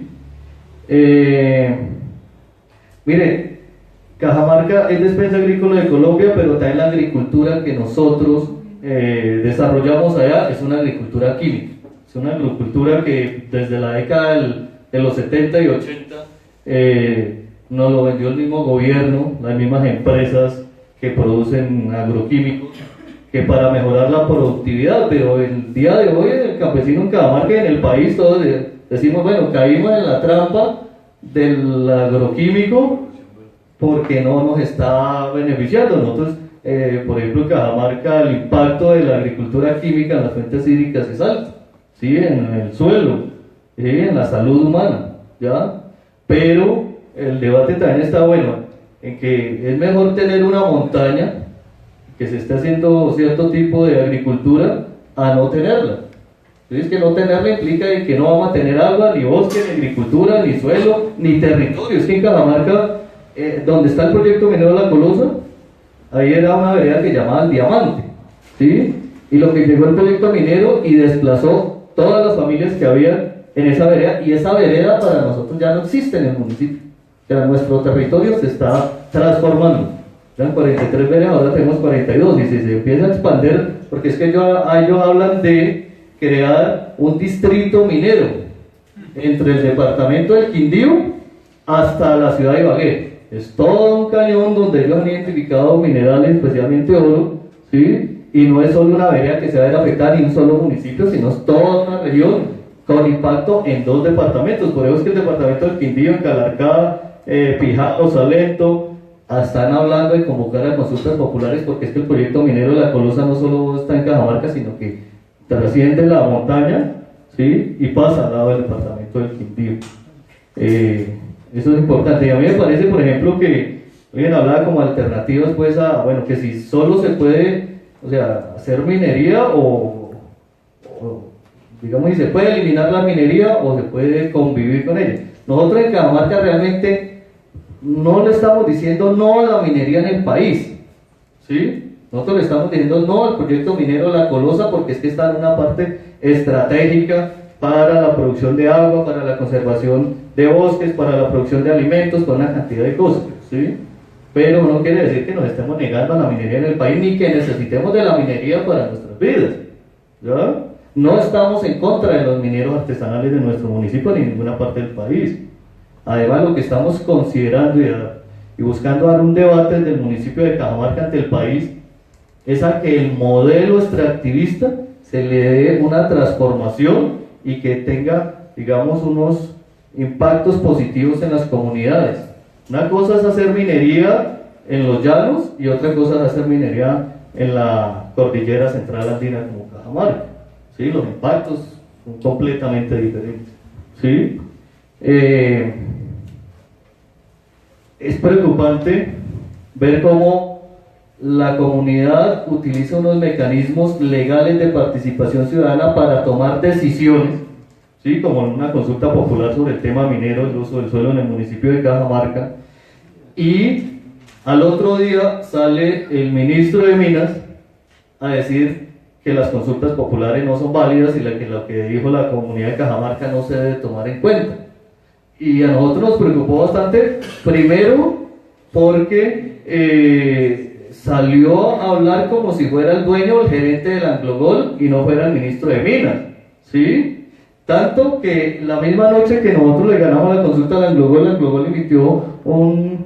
Speaker 8: Mire, Cajamarca es despensa agrícola de Colombia, pero también la agricultura que nosotros desarrollamos allá es una agricultura química. Es una agricultura que desde la década de los 70 y 80 nos lo vendió el mismo gobierno, las mismas empresas que producen agroquímicos, que para mejorar la productividad. Pero el día de hoy el campesino en Cajamarca y en el país todos decimos, bueno, caímos en la trampa del agroquímico porque no nos está beneficiando. Nosotros, por ejemplo, en Cajamarca, el impacto de la agricultura química en las fuentes hídricas es alto, ¿sí? En el suelo, ¿sí? En la salud humana, ¿ya? Pero el debate también está bueno, en que es mejor tener una montaña, que se esté haciendo cierto tipo de agricultura, a no tenerla. Entonces, que no tenerla implica que no vamos a tener agua, ni bosque, ni agricultura, ni suelo, ni territorio. Es que en Cajamarca, donde está el proyecto minero La Colosa, ahí era una vereda que llamaban Diamante, ¿sí? Y lo que llegó el proyecto minero y desplazó todas las familias que había en esa vereda, y esa vereda para nosotros ya no existe en el municipio. O sea, nuestro territorio se está transformando. Eran 43 veredas, ahora tenemos 42, y si se empieza a expandir, porque es que ellos hablan de crear un distrito minero entre el departamento del Quindío hasta la ciudad de Ibagué. Es todo un cañón donde ellos han identificado minerales, especialmente oro, ¿sí? Y no es solo una vereda que se va a afectar ni un solo municipio, sino es toda una región con impacto en 2 departamentos. Por eso es que el departamento del Quindío, en Calarcá, Pijao, Salento, están hablando de convocar a consultas populares, porque es que el proyecto minero de La Colosa no solo está en Cajamarca, sino que trasciende la montaña, ¿sí? Y pasa al lado del departamento del Quindío. Eso es importante. Y a mí me parece, por ejemplo, que alguien hablaba como alternativas, pues, bueno, que si solo se puede, o sea, hacer minería o digamos, si se puede eliminar la minería o se puede convivir con ella. Nosotros en Cajamarca realmente no le estamos diciendo no a la minería en el país, ¿sí? Nosotros le estamos diciendo no al proyecto minero La Colosa, porque es que está en una parte estratégica para la producción de agua, para la conservación de bosques, para la producción de alimentos, con una cantidad de cosas, ¿sí? Pero no quiere decir que nos estemos negando a la minería en el país, ni que necesitemos de la minería para nuestras vidas, ¿ya? No estamos en contra de los mineros artesanales de nuestro municipio ni en ninguna parte del país. Además, lo que estamos considerando y buscando dar un debate desde el municipio de Cajamarca ante el país es a que el modelo extractivista se le dé una transformación y que tenga, digamos, unos impactos positivos en las comunidades. Una cosa es hacer minería en los llanos y otra cosa es hacer minería en la cordillera central andina como Cajamarca, ¿sí? Los impactos son completamente diferentes, ¿sí? Es preocupante ver cómo la comunidad utiliza unos mecanismos legales de participación ciudadana para tomar decisiones, ¿sí? Como en una consulta popular sobre el tema minero, el uso del suelo en el municipio de Cajamarca, y al otro día sale el ministro de Minas a decir que las consultas populares no son válidas y que lo que dijo la comunidad de Cajamarca no se debe tomar en cuenta. Y a nosotros nos preocupó bastante, primero porque salió a hablar como si fuera el dueño o el gerente del Anglogol y no fuera el ministro de Minas, ¿sí? Tanto que la misma noche que nosotros le ganamos la consulta al Anglogol emitió un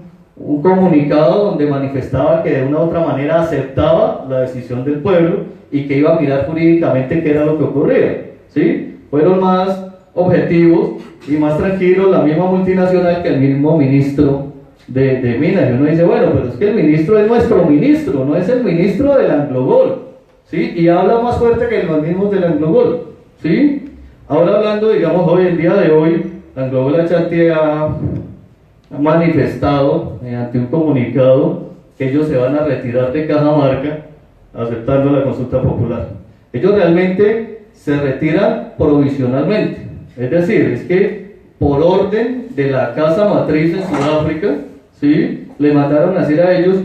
Speaker 8: comunicado donde manifestaba que de una u otra manera aceptaba la decisión del pueblo y que iba a mirar jurídicamente qué era lo que ocurría, ¿sí? Fueron más objetivos y más tranquilos la misma multinacional que el mismo ministro de Minas. Y uno dice, bueno, pero es que el ministro es nuestro ministro, no es el ministro del Anglogol, ¿sí? Y habla más fuerte que los mismos del Anglogol, ¿sí? Ahora hablando, digamos, hoy, el día de hoy, Anglogol Ashanti ha manifestado mediante un comunicado que ellos se van a retirar de Cajamarca aceptando la consulta popular. Ellos realmente se retiran provisionalmente, es decir, es que por orden de la casa matriz en Sudáfrica, ¿sí? Le mandaron a decir a ellos,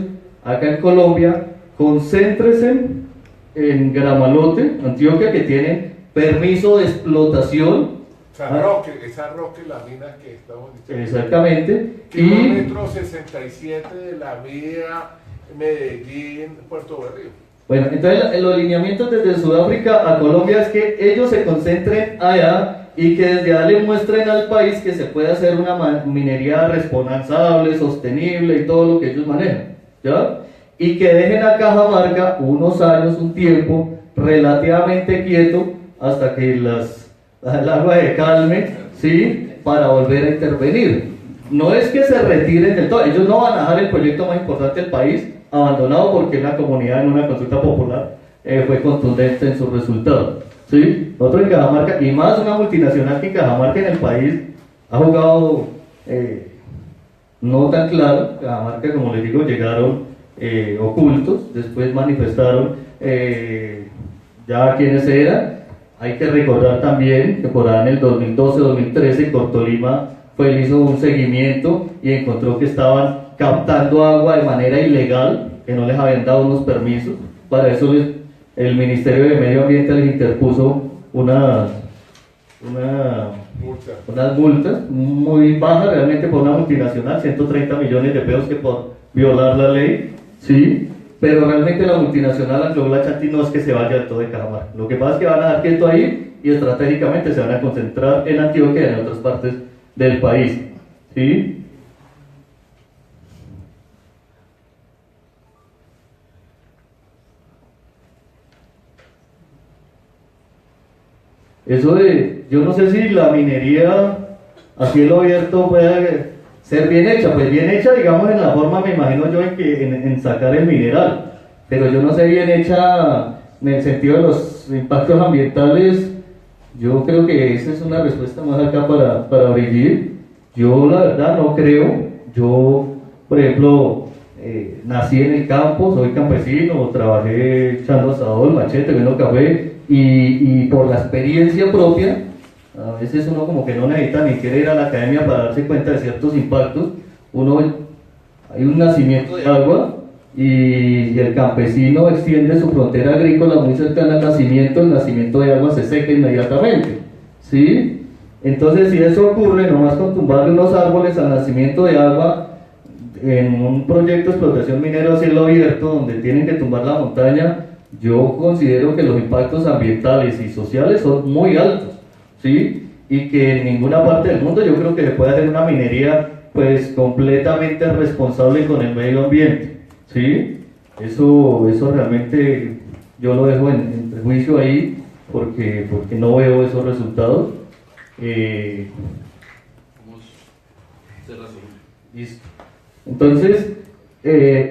Speaker 8: acá en Colombia, concéntrense en Gramalote, Antioquia, que tienen permiso de explotación.
Speaker 5: Esa Roque, la mina que estamos diciendo.
Speaker 8: Exactamente.
Speaker 5: Kilómetro 67 de la vía Medellín-Puerto Berrío.
Speaker 8: Bueno, entonces los lineamientos desde Sudáfrica a Colombia es que ellos se concentren allá y que desde allá le muestren al país que se puede hacer una minería responsable, sostenible y todo lo que ellos manejan, ¿ya? Y que dejen a Cajamarca unos años, un tiempo relativamente quieto hasta que el agua se calme, ¿sí? Para volver a intervenir. no es que se retiren del todo, ellos no van a dejar el proyecto más importante del país abandonado porque la comunidad en una consulta popular fue contundente en sus resultados. ¿Sí? Nosotros en Cajamarca, y más una multinacional que en Cajamarca en el país ha jugado no tan claro. Cajamarca, como les digo, llegaron ocultos, después manifestaron ya quiénes eran. Hay que recordar también que por ahí en el 2012-2013 Cortolima hizo un seguimiento y encontró que estaban captando agua de manera ilegal, que no les habían dado unos permisos. Para eso el Ministerio de Medio Ambiente les interpuso unas multas muy bajas realmente por una multinacional, 130 millones de pesos que por violar la ley, ¿sí? Pero realmente la multinacional Anglo Chanti no es que se vaya del todo de Cajamarca. Lo que pasa es que van a dar quieto ahí y estratégicamente se van a concentrar en Antioquia y en otras partes del país, ¿sí? Eso de, yo no sé si la minería a cielo abierto puede ser bien hecha, pues bien hecha, digamos, en la forma, me imagino yo, en sacar el mineral, pero yo no sé bien hecha en el sentido de los impactos ambientales. Yo creo que esa es una respuesta más acá para Brigitte. Yo la verdad no creo. Yo, por ejemplo, nací en el campo, soy campesino, trabajé echando asador, machete, bebiendo café, y por la experiencia propia, a veces uno como que no necesita ni quiere ir a la academia para darse cuenta de ciertos impactos. Hay un nacimiento de agua y el campesino extiende su frontera agrícola muy cercana al nacimiento, el nacimiento de agua se seca inmediatamente, ¿sí? Entonces, si eso ocurre, nomás con tumbarle unos árboles al nacimiento de agua en un proyecto de explotación minera a cielo abierto donde tienen que tumbar la montaña, yo considero que los impactos ambientales y sociales son muy altos, ¿sí? Y que en ninguna parte del mundo yo creo que se puede hacer una minería pues completamente responsable con el medio ambiente, ¿sí? Eso realmente yo lo dejo en prejuicio ahí porque no veo esos resultados. Listo. Entonces,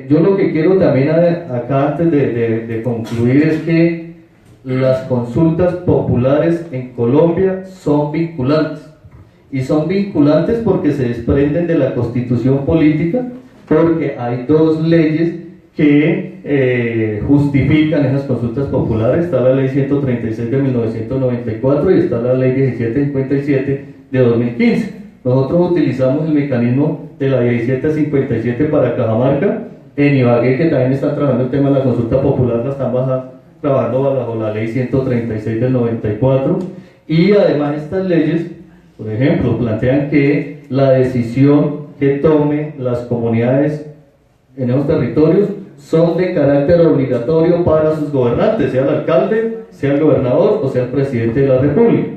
Speaker 8: yo lo que quiero también acá antes de concluir es que las consultas populares en Colombia son vinculantes. Y son vinculantes porque se desprenden de la constitución política, porque hay dos leyes que justifican esas consultas populares. Está la ley 136 de 1994 y está la ley 1757 de 2015. Nosotros utilizamos el mecanismo de la 1757 para Cajamarca. En Ibagué, que también están trabajando el tema de la consulta popular, la están trabajando bajo la ley 136 del 94. Y además estas leyes, por ejemplo, plantean que la decisión que tomen las comunidades en esos territorios son de carácter obligatorio para sus gobernantes, sea el alcalde, sea el gobernador o sea el presidente de la república.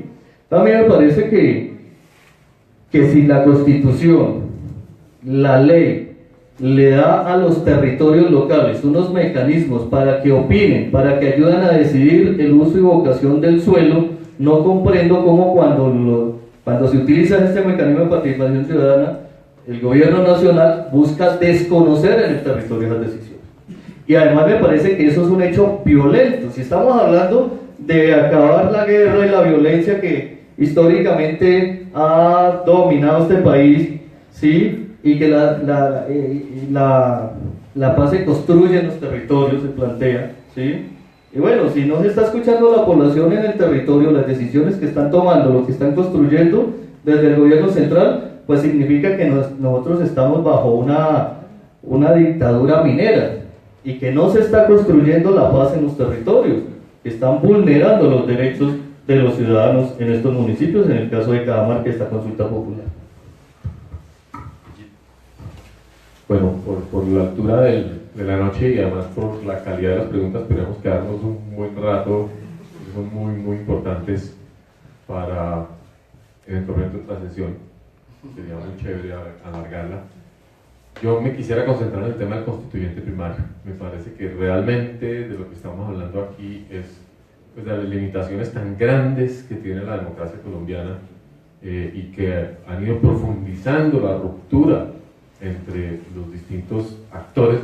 Speaker 8: También me parece que si la constitución, la ley, le da a los territorios locales unos mecanismos para que opinen, para que ayuden a decidir el uso y vocación del suelo, no comprendo cómo cuando se utiliza este mecanismo de participación ciudadana, el gobierno nacional busca desconocer en el territorio las decisiones. Y además me parece que eso es un hecho violento. Si estamos hablando de acabar la guerra y la violencia que históricamente ha dominado este país, ¿sí? Y que la paz se construye en los territorios, se plantea, ¿sí? Y bueno, si no se está escuchando a la población en el territorio, las decisiones que están tomando, lo que están construyendo desde el gobierno central, pues significa que nosotros estamos bajo una dictadura minera y que no se está construyendo la paz en los territorios, que están vulnerando los derechos de los ciudadanos en estos municipios, en el caso de Cajamarca, esta consulta popular.
Speaker 9: Bueno, por la altura de la noche y además por la calidad de las preguntas, podríamos quedarnos un buen rato, son muy, muy importantes para eventualmente otra sesión. Sería muy chévere alargarla. Yo me quisiera concentrar en el tema del constituyente primario. Me parece que realmente de lo que estamos hablando aquí es pues, de las limitaciones tan grandes que tiene la democracia colombiana y que han ido profundizando la ruptura entre los distintos actores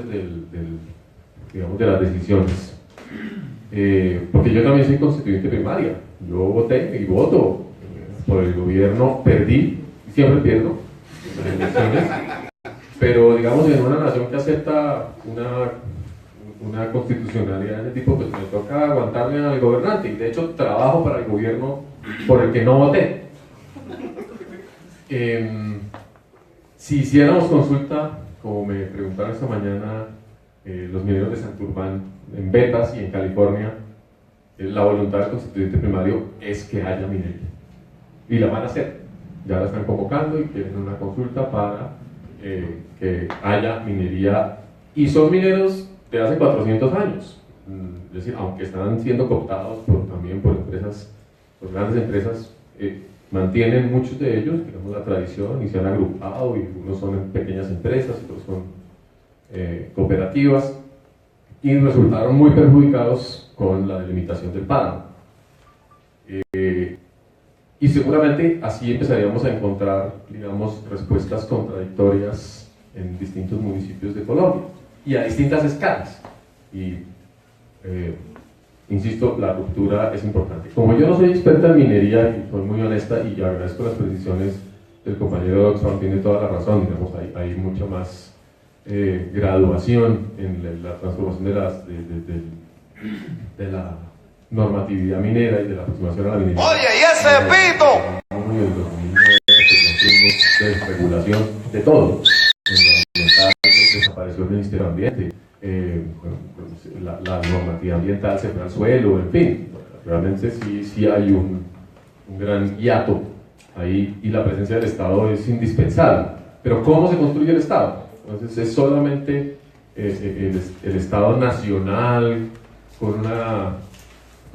Speaker 9: digamos, de las decisiones. Porque yo también soy constituyente primaria, yo voté y voto por el gobierno, perdí, siempre pierdo las elecciones, pero digamos en una nación que acepta una constitucionalidad de ese tipo, pues me toca aguantarle al gobernante, y de hecho trabajo para el gobierno por el que no voté. Si hiciéramos consulta, como me preguntaron esta mañana los mineros de Santurbán, en Betas y en California, la voluntad del constituyente primario es que haya minería. Y la van a hacer. Ya la están convocando y quieren una consulta para que haya minería. Y son mineros de hace 400 años. Es decir, aunque están siendo cooptados también por empresas, por grandes empresas, mantienen muchos de ellos, digamos, la tradición, y se han agrupado, y unos son en pequeñas empresas, otros son cooperativas, y resultaron muy perjudicados con la delimitación del páramo. Y seguramente así empezaríamos a encontrar, digamos, respuestas contradictorias en distintos municipios de Colombia, y a distintas escalas. Y insisto, la ruptura es importante. Como yo no soy experta en minería, y soy muy honesta, y agradezco las precisiones del compañero Oxfam, tiene toda la razón, digamos, hay mucha más graduación en la transformación de la normatividad minera y de la aproximación a la minería.
Speaker 10: ¡Oye, y ese pito!
Speaker 9: En el 2009, de desregulación de todo. En lo ambiental desapareció el Ministerio de Ambiente. La normativa ambiental se fue al suelo, en fin, realmente sí hay un gran hiato ahí, y la presencia del Estado es indispensable. Pero ¿cómo se construye el Estado? Entonces es solamente el Estado nacional con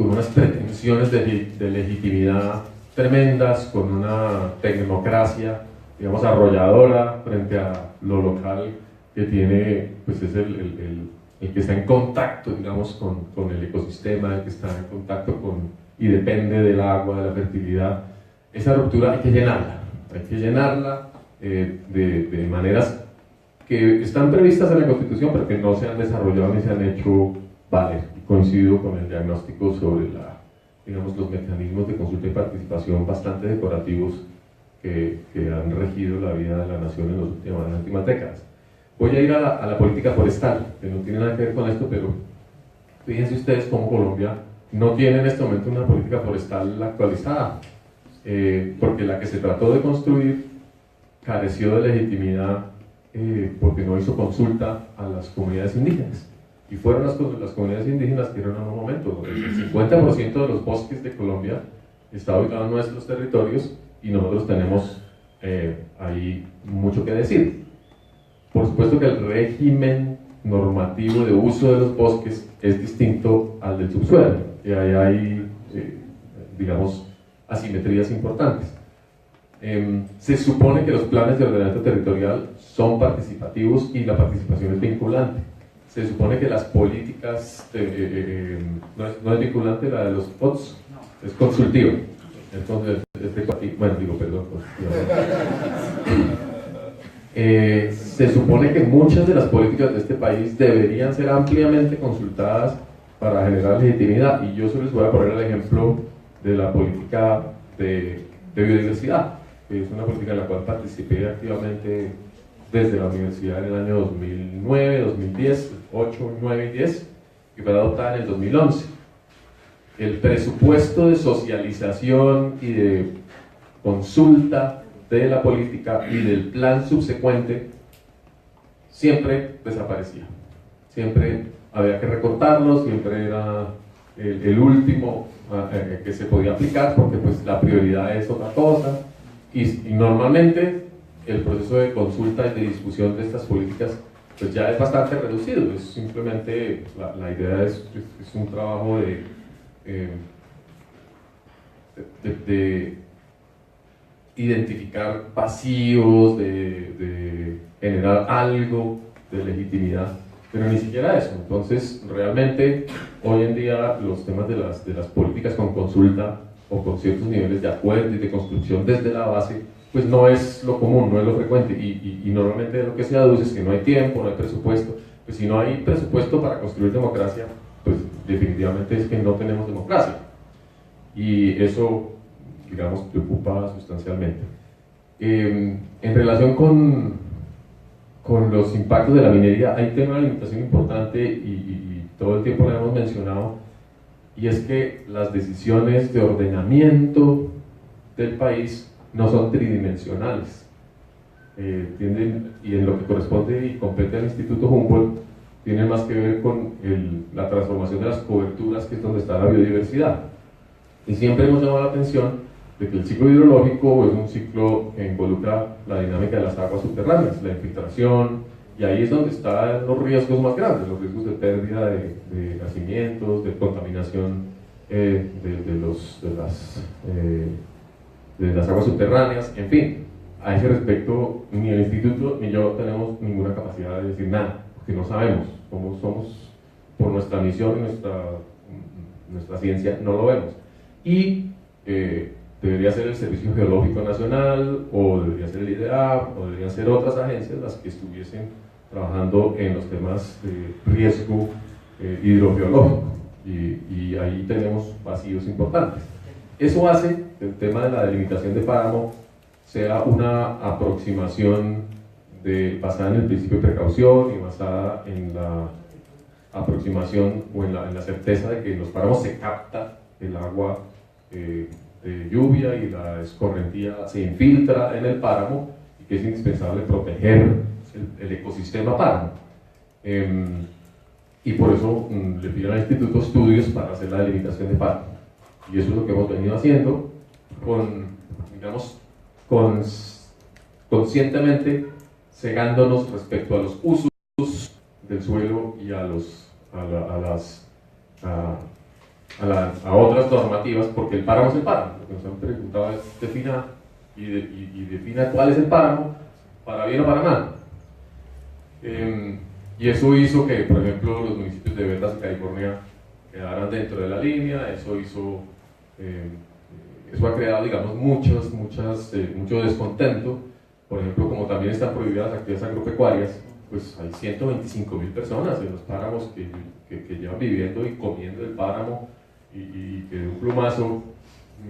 Speaker 9: unas pretensiones de legitimidad tremendas, con una tecnocracia, digamos, arrolladora frente a lo local, que tiene, pues es el que está en contacto, digamos, con el ecosistema, el que está en contacto y depende del agua, de la fertilidad. Esa ruptura hay que llenarla de maneras que están previstas en la Constitución, pero que no se han desarrollado ni se han hecho valer. Y coincido con el diagnóstico sobre digamos, los mecanismos de consulta y participación bastante decorativos que han regido la vida de la nación en las últimas décadas. Voy a ir a la política forestal, que no tiene nada que ver con esto, pero fíjense ustedes cómo Colombia no tiene en este momento una política forestal actualizada, porque la que se trató de construir careció de legitimidad porque no hizo consulta a las comunidades indígenas. Y fueron las comunidades indígenas que eran en un momento. El 50% de los bosques de Colombia está ubicado en nuestros territorios, y nosotros tenemos ahí mucho que decir. Por supuesto que el régimen normativo de uso de los bosques es distinto al del subsuelo, y ahí hay, digamos, asimetrías importantes. Se supone que los planes de ordenamiento territorial son participativos y la participación es vinculante. Se supone que las políticas, no es vinculante la de los POTS, es consultiva. Entonces, se supone que muchas de las políticas de este país deberían ser ampliamente consultadas para generar legitimidad, y yo solo les voy a poner el ejemplo de la política de biodiversidad, que es una política en la cual participé activamente desde la universidad en el año 2009, 2010, 8, 9 y 10, y fue adoptada en el 2011. El presupuesto de socialización y de consulta de la política y del plan subsecuente siempre desaparecía. Siempre había que recortarlo, siempre era el último que se podía aplicar, porque pues la prioridad es otra cosa, y normalmente el proceso de consulta y de discusión de estas políticas pues ya es bastante reducido. Es simplemente, la idea es un trabajo de identificar vacíos, de generar algo de legitimidad, pero ni siquiera eso. Entonces realmente hoy en día los temas de las políticas con consulta o con ciertos niveles de acuerdo y de construcción desde la base, pues no es lo común, no es lo frecuente, y normalmente lo que se aduce es que no hay tiempo, no hay presupuesto. Pues si no hay presupuesto para construir democracia, pues definitivamente es que no tenemos democracia, y eso, digamos, preocupa sustancialmente. En relación con los impactos de la minería, hay tema de limitación importante y todo el tiempo lo hemos mencionado, y es que las decisiones de ordenamiento del país no son tridimensionales. Y en lo que corresponde y compete al Instituto Humboldt, tienen más que ver con la transformación de las coberturas, que es donde está la biodiversidad. Y siempre hemos llamado la atención de que el ciclo hidrológico es un ciclo que involucra la dinámica de las aguas subterráneas, la infiltración, y ahí es donde están los riesgos más grandes, los riesgos de pérdida de nacimientos, de contaminación de las aguas subterráneas, en fin. A ese respecto, ni el Instituto ni yo tenemos ninguna capacidad de decir nada, porque no sabemos cómo somos, por nuestra misión y nuestra ciencia, no lo vemos. Y debería ser el Servicio Geológico Nacional, o debería ser el IDEAP, o deberían ser otras agencias las que estuviesen trabajando en los temas de riesgo hidrogeológico, y ahí tenemos vacíos importantes. Eso hace que el tema de la delimitación de páramo sea una aproximación basada en el principio de precaución y basada en la aproximación o en la certeza de que en los páramos se capta el agua de lluvia y la escorrentía se infiltra en el páramo, y que es indispensable proteger el ecosistema páramo. Y por eso le piden al Instituto estudios para hacer la delimitación de páramo, y eso es lo que hemos venido haciendo conscientemente, cegándonos respecto a los usos del suelo y a otras normativas, porque el páramo es el páramo. Lo que nos han preguntado es defina cuál es el páramo, para bien o para mal. Y eso hizo que, por ejemplo, los municipios de Verdas y California quedaran dentro de la línea. Eso ha creado, digamos, mucho descontento. Por ejemplo, como también están prohibidas las actividades agropecuarias, pues hay 125.000 personas en los páramos que llevan viviendo y comiendo el páramo, y que de un plumazo,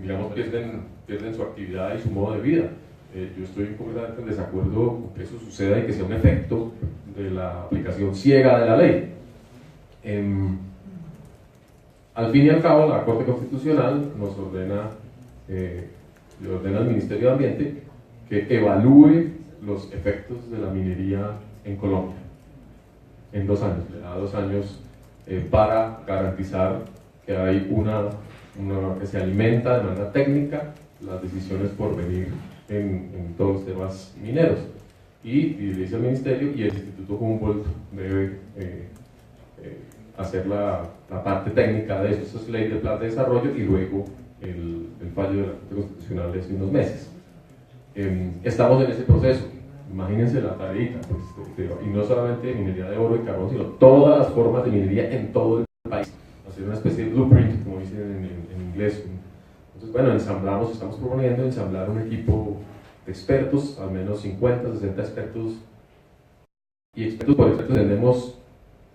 Speaker 9: digamos, pierden su actividad y su modo de vida. Yo estoy completamente en desacuerdo con que eso suceda y que sea un efecto de la aplicación ciega de la ley. Al fin y al cabo, la Corte Constitucional nos le ordena al Ministerio de Ambiente que evalúe los efectos de la minería en Colombia en 2 años. Le da 2 años para garantizar que hay que se alimenta de manera técnica las decisiones por venir en todos los temas mineros. Y le dice al Ministerio, y el Instituto Humboldt debe hacer la parte técnica de eso. Eso es ley del plan de desarrollo, y luego el fallo de la Corte Constitucional de hace unos meses. Estamos en ese proceso. Imagínense la tareita, pues, y no solamente minería de oro y carbón, sino todas las formas de minería en todo el país. Hacer una especie de blueprint, como dicen en inglés. Entonces, bueno, estamos proponiendo ensamblar un equipo de expertos, al menos 50, 60 expertos. Y expertos, por expertos tenemos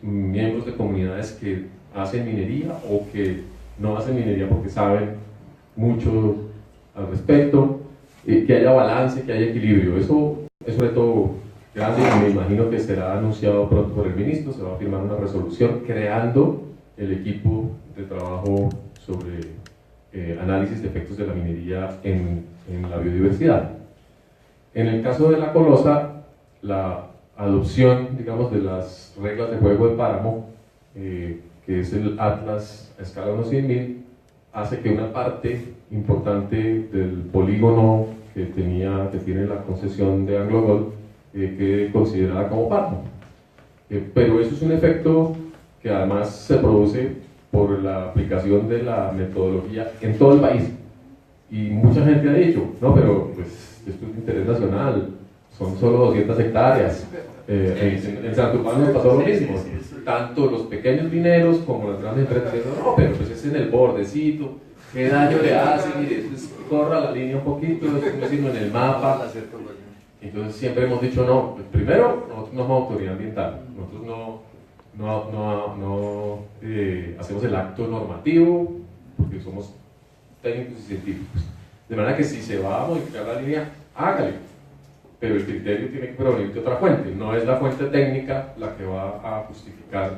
Speaker 9: miembros de comunidades que hacen minería o que no hacen minería porque saben mucho al respecto, que haya balance, que haya equilibrio. Eso es un reto grande, y me imagino que será anunciado pronto por el ministro. Se va a firmar una resolución creando el equipo de trabajo sobre análisis de efectos de la minería en la biodiversidad. En el caso de la colosa, la adopción, digamos, de las reglas de juego del páramo, que es el Atlas a escala 1/100.000, hace que una parte importante del polígono que tiene la concesión de AngloGold quede considerada como páramo. Pero eso es un efecto que además se produce por la aplicación de la metodología en todo el país. Y mucha gente ha dicho, no, pero pues esto es de interés nacional, son solo 200 hectáreas. En Santurbán nos pasó lo mismo. Tanto los pequeños mineros como las grandes empresas dicen, no, pero pues es en el bordecito. ¿Qué daño le hace? Mire, pues, corra la línea un poquito, estoy haciendo en el mapa. Entonces siempre hemos dicho no, pues, primero nosotros no somos autoridad ambiental, nosotros no hacemos el acto normativo porque somos técnicos y científicos. De manera que si se va a modificar la línea, hágale, pero el criterio tiene que provenir de otra fuente, no es la fuente técnica la que va a justificar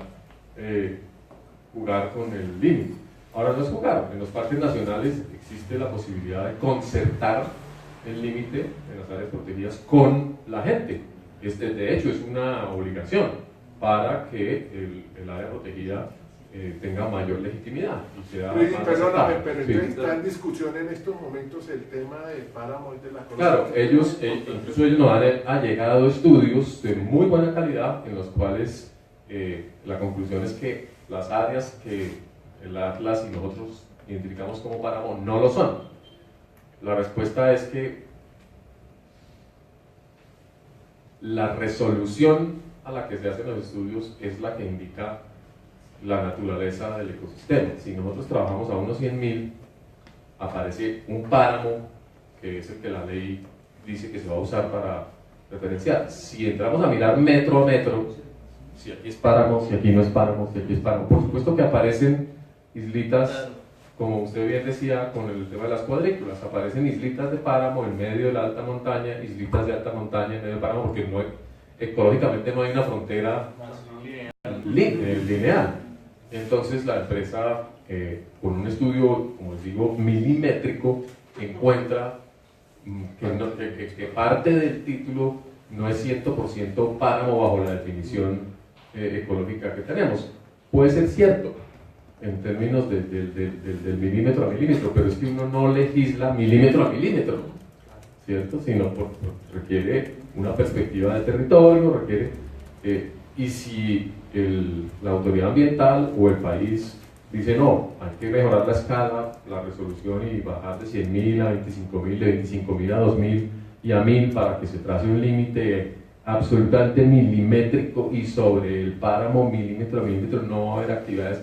Speaker 9: jugar con el límite. Ahora no es jugar, en los parques nacionales existe la posibilidad de concertar el límite en las áreas protegidas con la gente. De hecho, es una obligación para que el área protegida tenga mayor legitimidad y sea
Speaker 5: Luis,
Speaker 9: más
Speaker 5: perdóname,
Speaker 9: aceptada.
Speaker 5: pero
Speaker 9: Sí.
Speaker 5: entonces está en discusión en estos momentos el tema del páramo y de la
Speaker 9: Claro, incluso ellos nos han allegado estudios de muy buena calidad en los cuales la conclusión es que las áreas que el Atlas y nosotros identificamos como páramo no lo son. La respuesta es que la resolución a la que se hacen los estudios es la que indica la naturaleza del ecosistema. Si nosotros trabajamos a unos 100.000, aparece un páramo que es el que la ley dice que se va a usar para referenciar. Si entramos a mirar metro a metro, si aquí es páramo, si aquí no es páramo, si aquí es páramo, por supuesto que aparecen islitas, como usted bien decía con el tema de las cuadrículas, aparecen islitas de páramo en medio de la alta montaña, islitas de alta montaña en medio del páramo, porque ecológicamente no hay una frontera lineal. Entonces la empresa, con un estudio, como les digo, milimétrico, encuentra que parte del título no es 100% páramo bajo la definición ecológica que tenemos. Puede ser cierto en términos del milímetro a milímetro, pero es que uno no legisla milímetro a milímetro, ¿cierto? Sino requiere una perspectiva del territorio, y si la autoridad ambiental o el país dice no, hay que mejorar la escala, la resolución y bajar de 100.000 a 25.000, de 25.000 a 2.000 y a 1.000 para que se trace un límite absolutamente milimétrico y sobre el páramo milímetro a milímetro no va a haber actividades,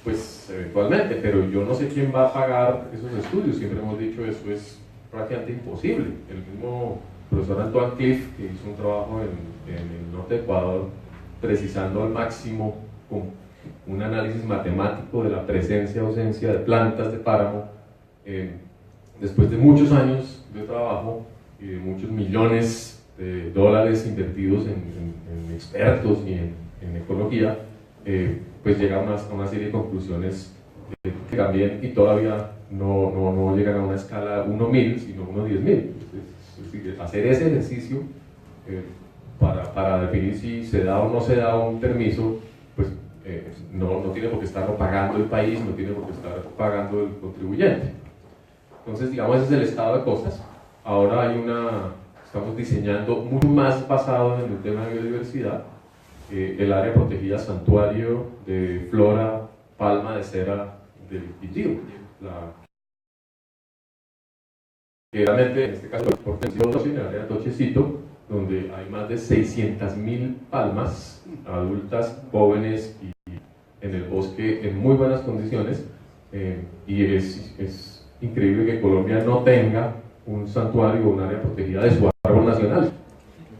Speaker 9: pues eventualmente, pero yo no sé quién va a pagar esos estudios. Siempre hemos dicho eso es prácticamente imposible. El mismo profesor Antoine Cliff, que hizo un trabajo en el norte de Ecuador precisando al máximo con un análisis matemático de la presencia o ausencia de plantas de páramo, después de muchos años de trabajo y de muchos millones de dólares invertidos en expertos y en ecología, pues llega a una serie de conclusiones que también y todavía no llegan a una escala 1.000, sino 1.10.000. Es decir, hacer ese ejercicio para definir si se da o no se da un permiso, pues no tiene por qué estarlo pagando el país, no tiene por qué estar pagando el contribuyente. Entonces, digamos, ese es el estado de cosas. Ahora estamos diseñando mucho más basado en el tema de biodiversidad, el área protegida santuario de flora palma de cera del Quindío. Realmente, en este caso, en el área de Tochecito, donde hay más de 600.000 palmas adultas, jóvenes y en el bosque en muy buenas condiciones, y es increíble que Colombia no tenga un santuario o un área protegida de su árbol nacional.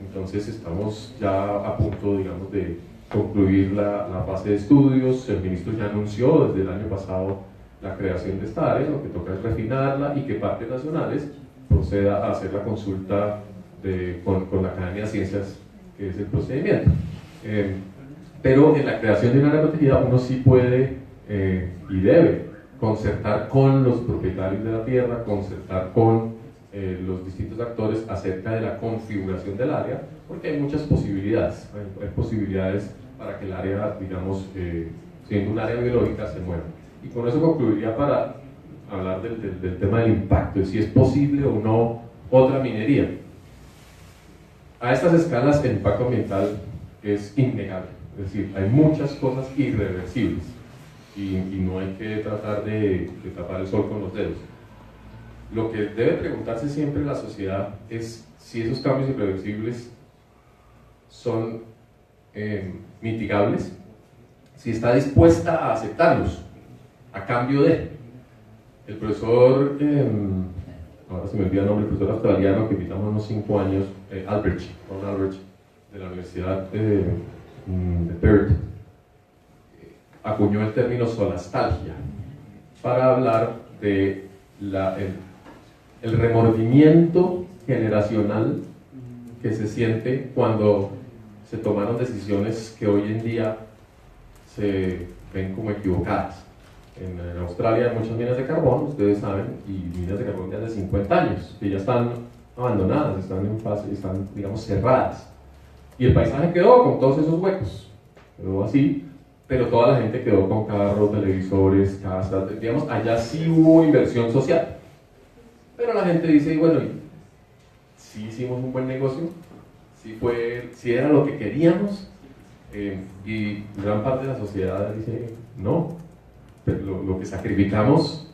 Speaker 9: Entonces estamos ya a punto, digamos, de concluir la fase de estudios. El ministro ya anunció desde el año pasado la creación de esta área, lo que toca es refinarla y que parques nacionales proceda a hacer la consulta con la Academia de Ciencias, que es el procedimiento. Pero en la creación de una área protegida uno sí puede y debe concertar con los propietarios de la tierra, concertar con los distintos actores acerca de la configuración del área, porque hay muchas posibilidades. Hay posibilidades para que el área, digamos, siendo un área biológica, se mueva. Y con eso concluiría para hablar del tema del impacto, de si es posible o no otra minería. A estas escalas el impacto ambiental es innegable, es decir, hay muchas cosas irreversibles y no hay que tratar de tapar el sol con los dedos. Lo que debe preguntarse siempre la sociedad es si esos cambios irreversibles son mitigables, si está dispuesta a aceptarlos a cambio de. El profesor, ahora se me olvida el nombre, el profesor australiano que invitamos unos 5 años, Ron Albrecht, de la Universidad de Perth, acuñó el término solastalgia para hablar de el remordimiento generacional que se siente cuando se tomaron decisiones que hoy en día se ven como equivocadas. En Australia hay muchas minas de carbón, ustedes saben, y minas de carbón de hace 50 años, que ya están abandonadas, están en fase, están, digamos, cerradas. Y el paisaje quedó con todos esos huecos, quedó así, pero toda la gente quedó con carros, televisores, casas, digamos, allá sí hubo inversión social. Pero la gente dice, bueno, sí hicimos un buen negocio, sí era lo que queríamos, y gran parte de la sociedad dice, no, pero lo que sacrificamos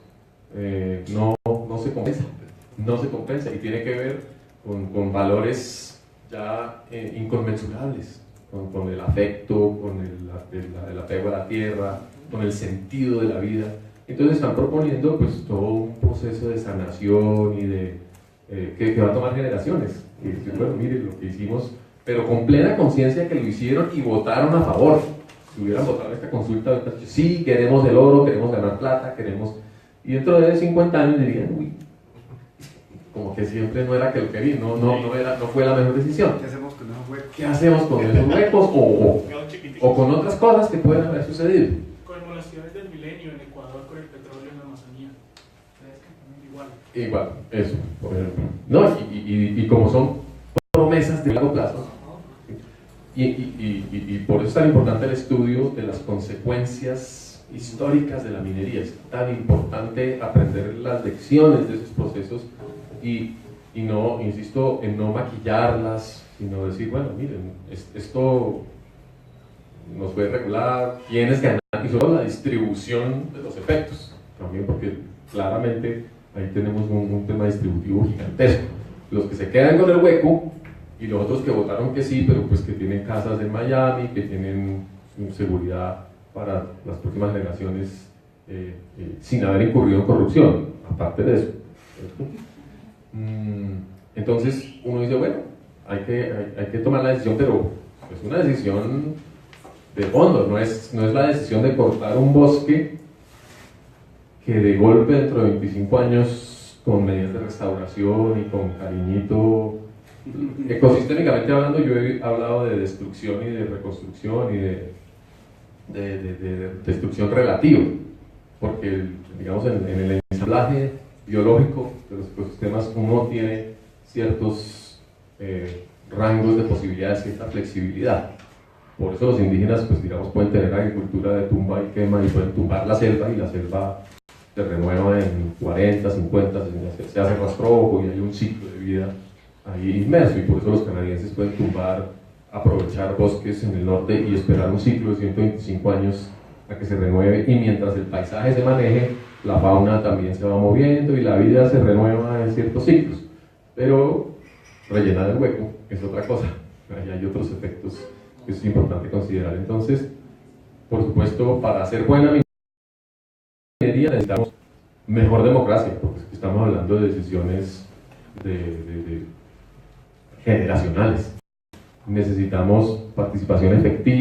Speaker 9: no se compensa, y tiene que ver con valores ya inconmensurables, con el afecto, con el apego a la tierra, con el sentido de la vida. Entonces están proponiendo pues todo un proceso de sanación y que va a tomar generaciones. Y bueno, miren lo que hicimos, pero con plena conciencia que lo hicieron y votaron a favor. Si hubieran votado esta consulta, sí, queremos el oro, queremos ganar plata, queremos... Y dentro de 50 años dirían, uy, como que siempre no era que lo quería, no fue la mejor decisión.
Speaker 7: ¿Qué hacemos con esos huecos?
Speaker 9: ¿Qué hacemos con esos huecos? O con otras cosas que pueden haber sucedido.
Speaker 3: Conmemoraciones del milenio en Ecuador con el petróleo en la Amazonía.
Speaker 9: Igual, eso, por ejemplo. No, y como son promesas de largo plazo, y por eso es tan importante el estudio de las consecuencias históricas de la minería. Es tan importante aprender las lecciones de esos procesos y no, insisto, en no maquillarlas, sino decir, bueno, miren, esto nos fue regular, quiénes ganan, y solo la distribución de los efectos, también porque claramente ahí tenemos un tema distributivo gigantesco. Los que se quedan con el hueco y los otros que votaron que sí, pero pues que tienen casas en Miami, que tienen seguridad para las próximas generaciones sin haber incurrido en corrupción, aparte de eso. Entonces uno dice, bueno, hay que tomar la decisión, pero es una decisión de fondo, no es la decisión de cortar un bosque que de golpe dentro de 25 años con medidas de restauración y con cariñito, ecosistémicamente hablando, yo he hablado de destrucción y de reconstrucción y de destrucción relativa, porque digamos en el ensamblaje biológico de los ecosistemas uno tiene ciertos rangos de posibilidades, cierta flexibilidad. Por eso los indígenas, pues digamos, pueden tener agricultura de tumba y quema y pueden tumbar la selva, y la selva se renueva en 40, 50, se hace rastrojo y hay un ciclo de vida ahí inmerso, y por eso los canadienses pueden aprovechar bosques en el norte y esperar un ciclo de 125 años a que se renueve, y mientras el paisaje se maneje, la fauna también se va moviendo y la vida se renueva en ciertos ciclos. Pero rellenar el hueco es otra cosa, ahí hay otros efectos que es importante considerar. Entonces, por supuesto, para hacer buena minería necesitamos mejor democracia, porque estamos hablando de decisiones generacionales. Necesitamos participación efectiva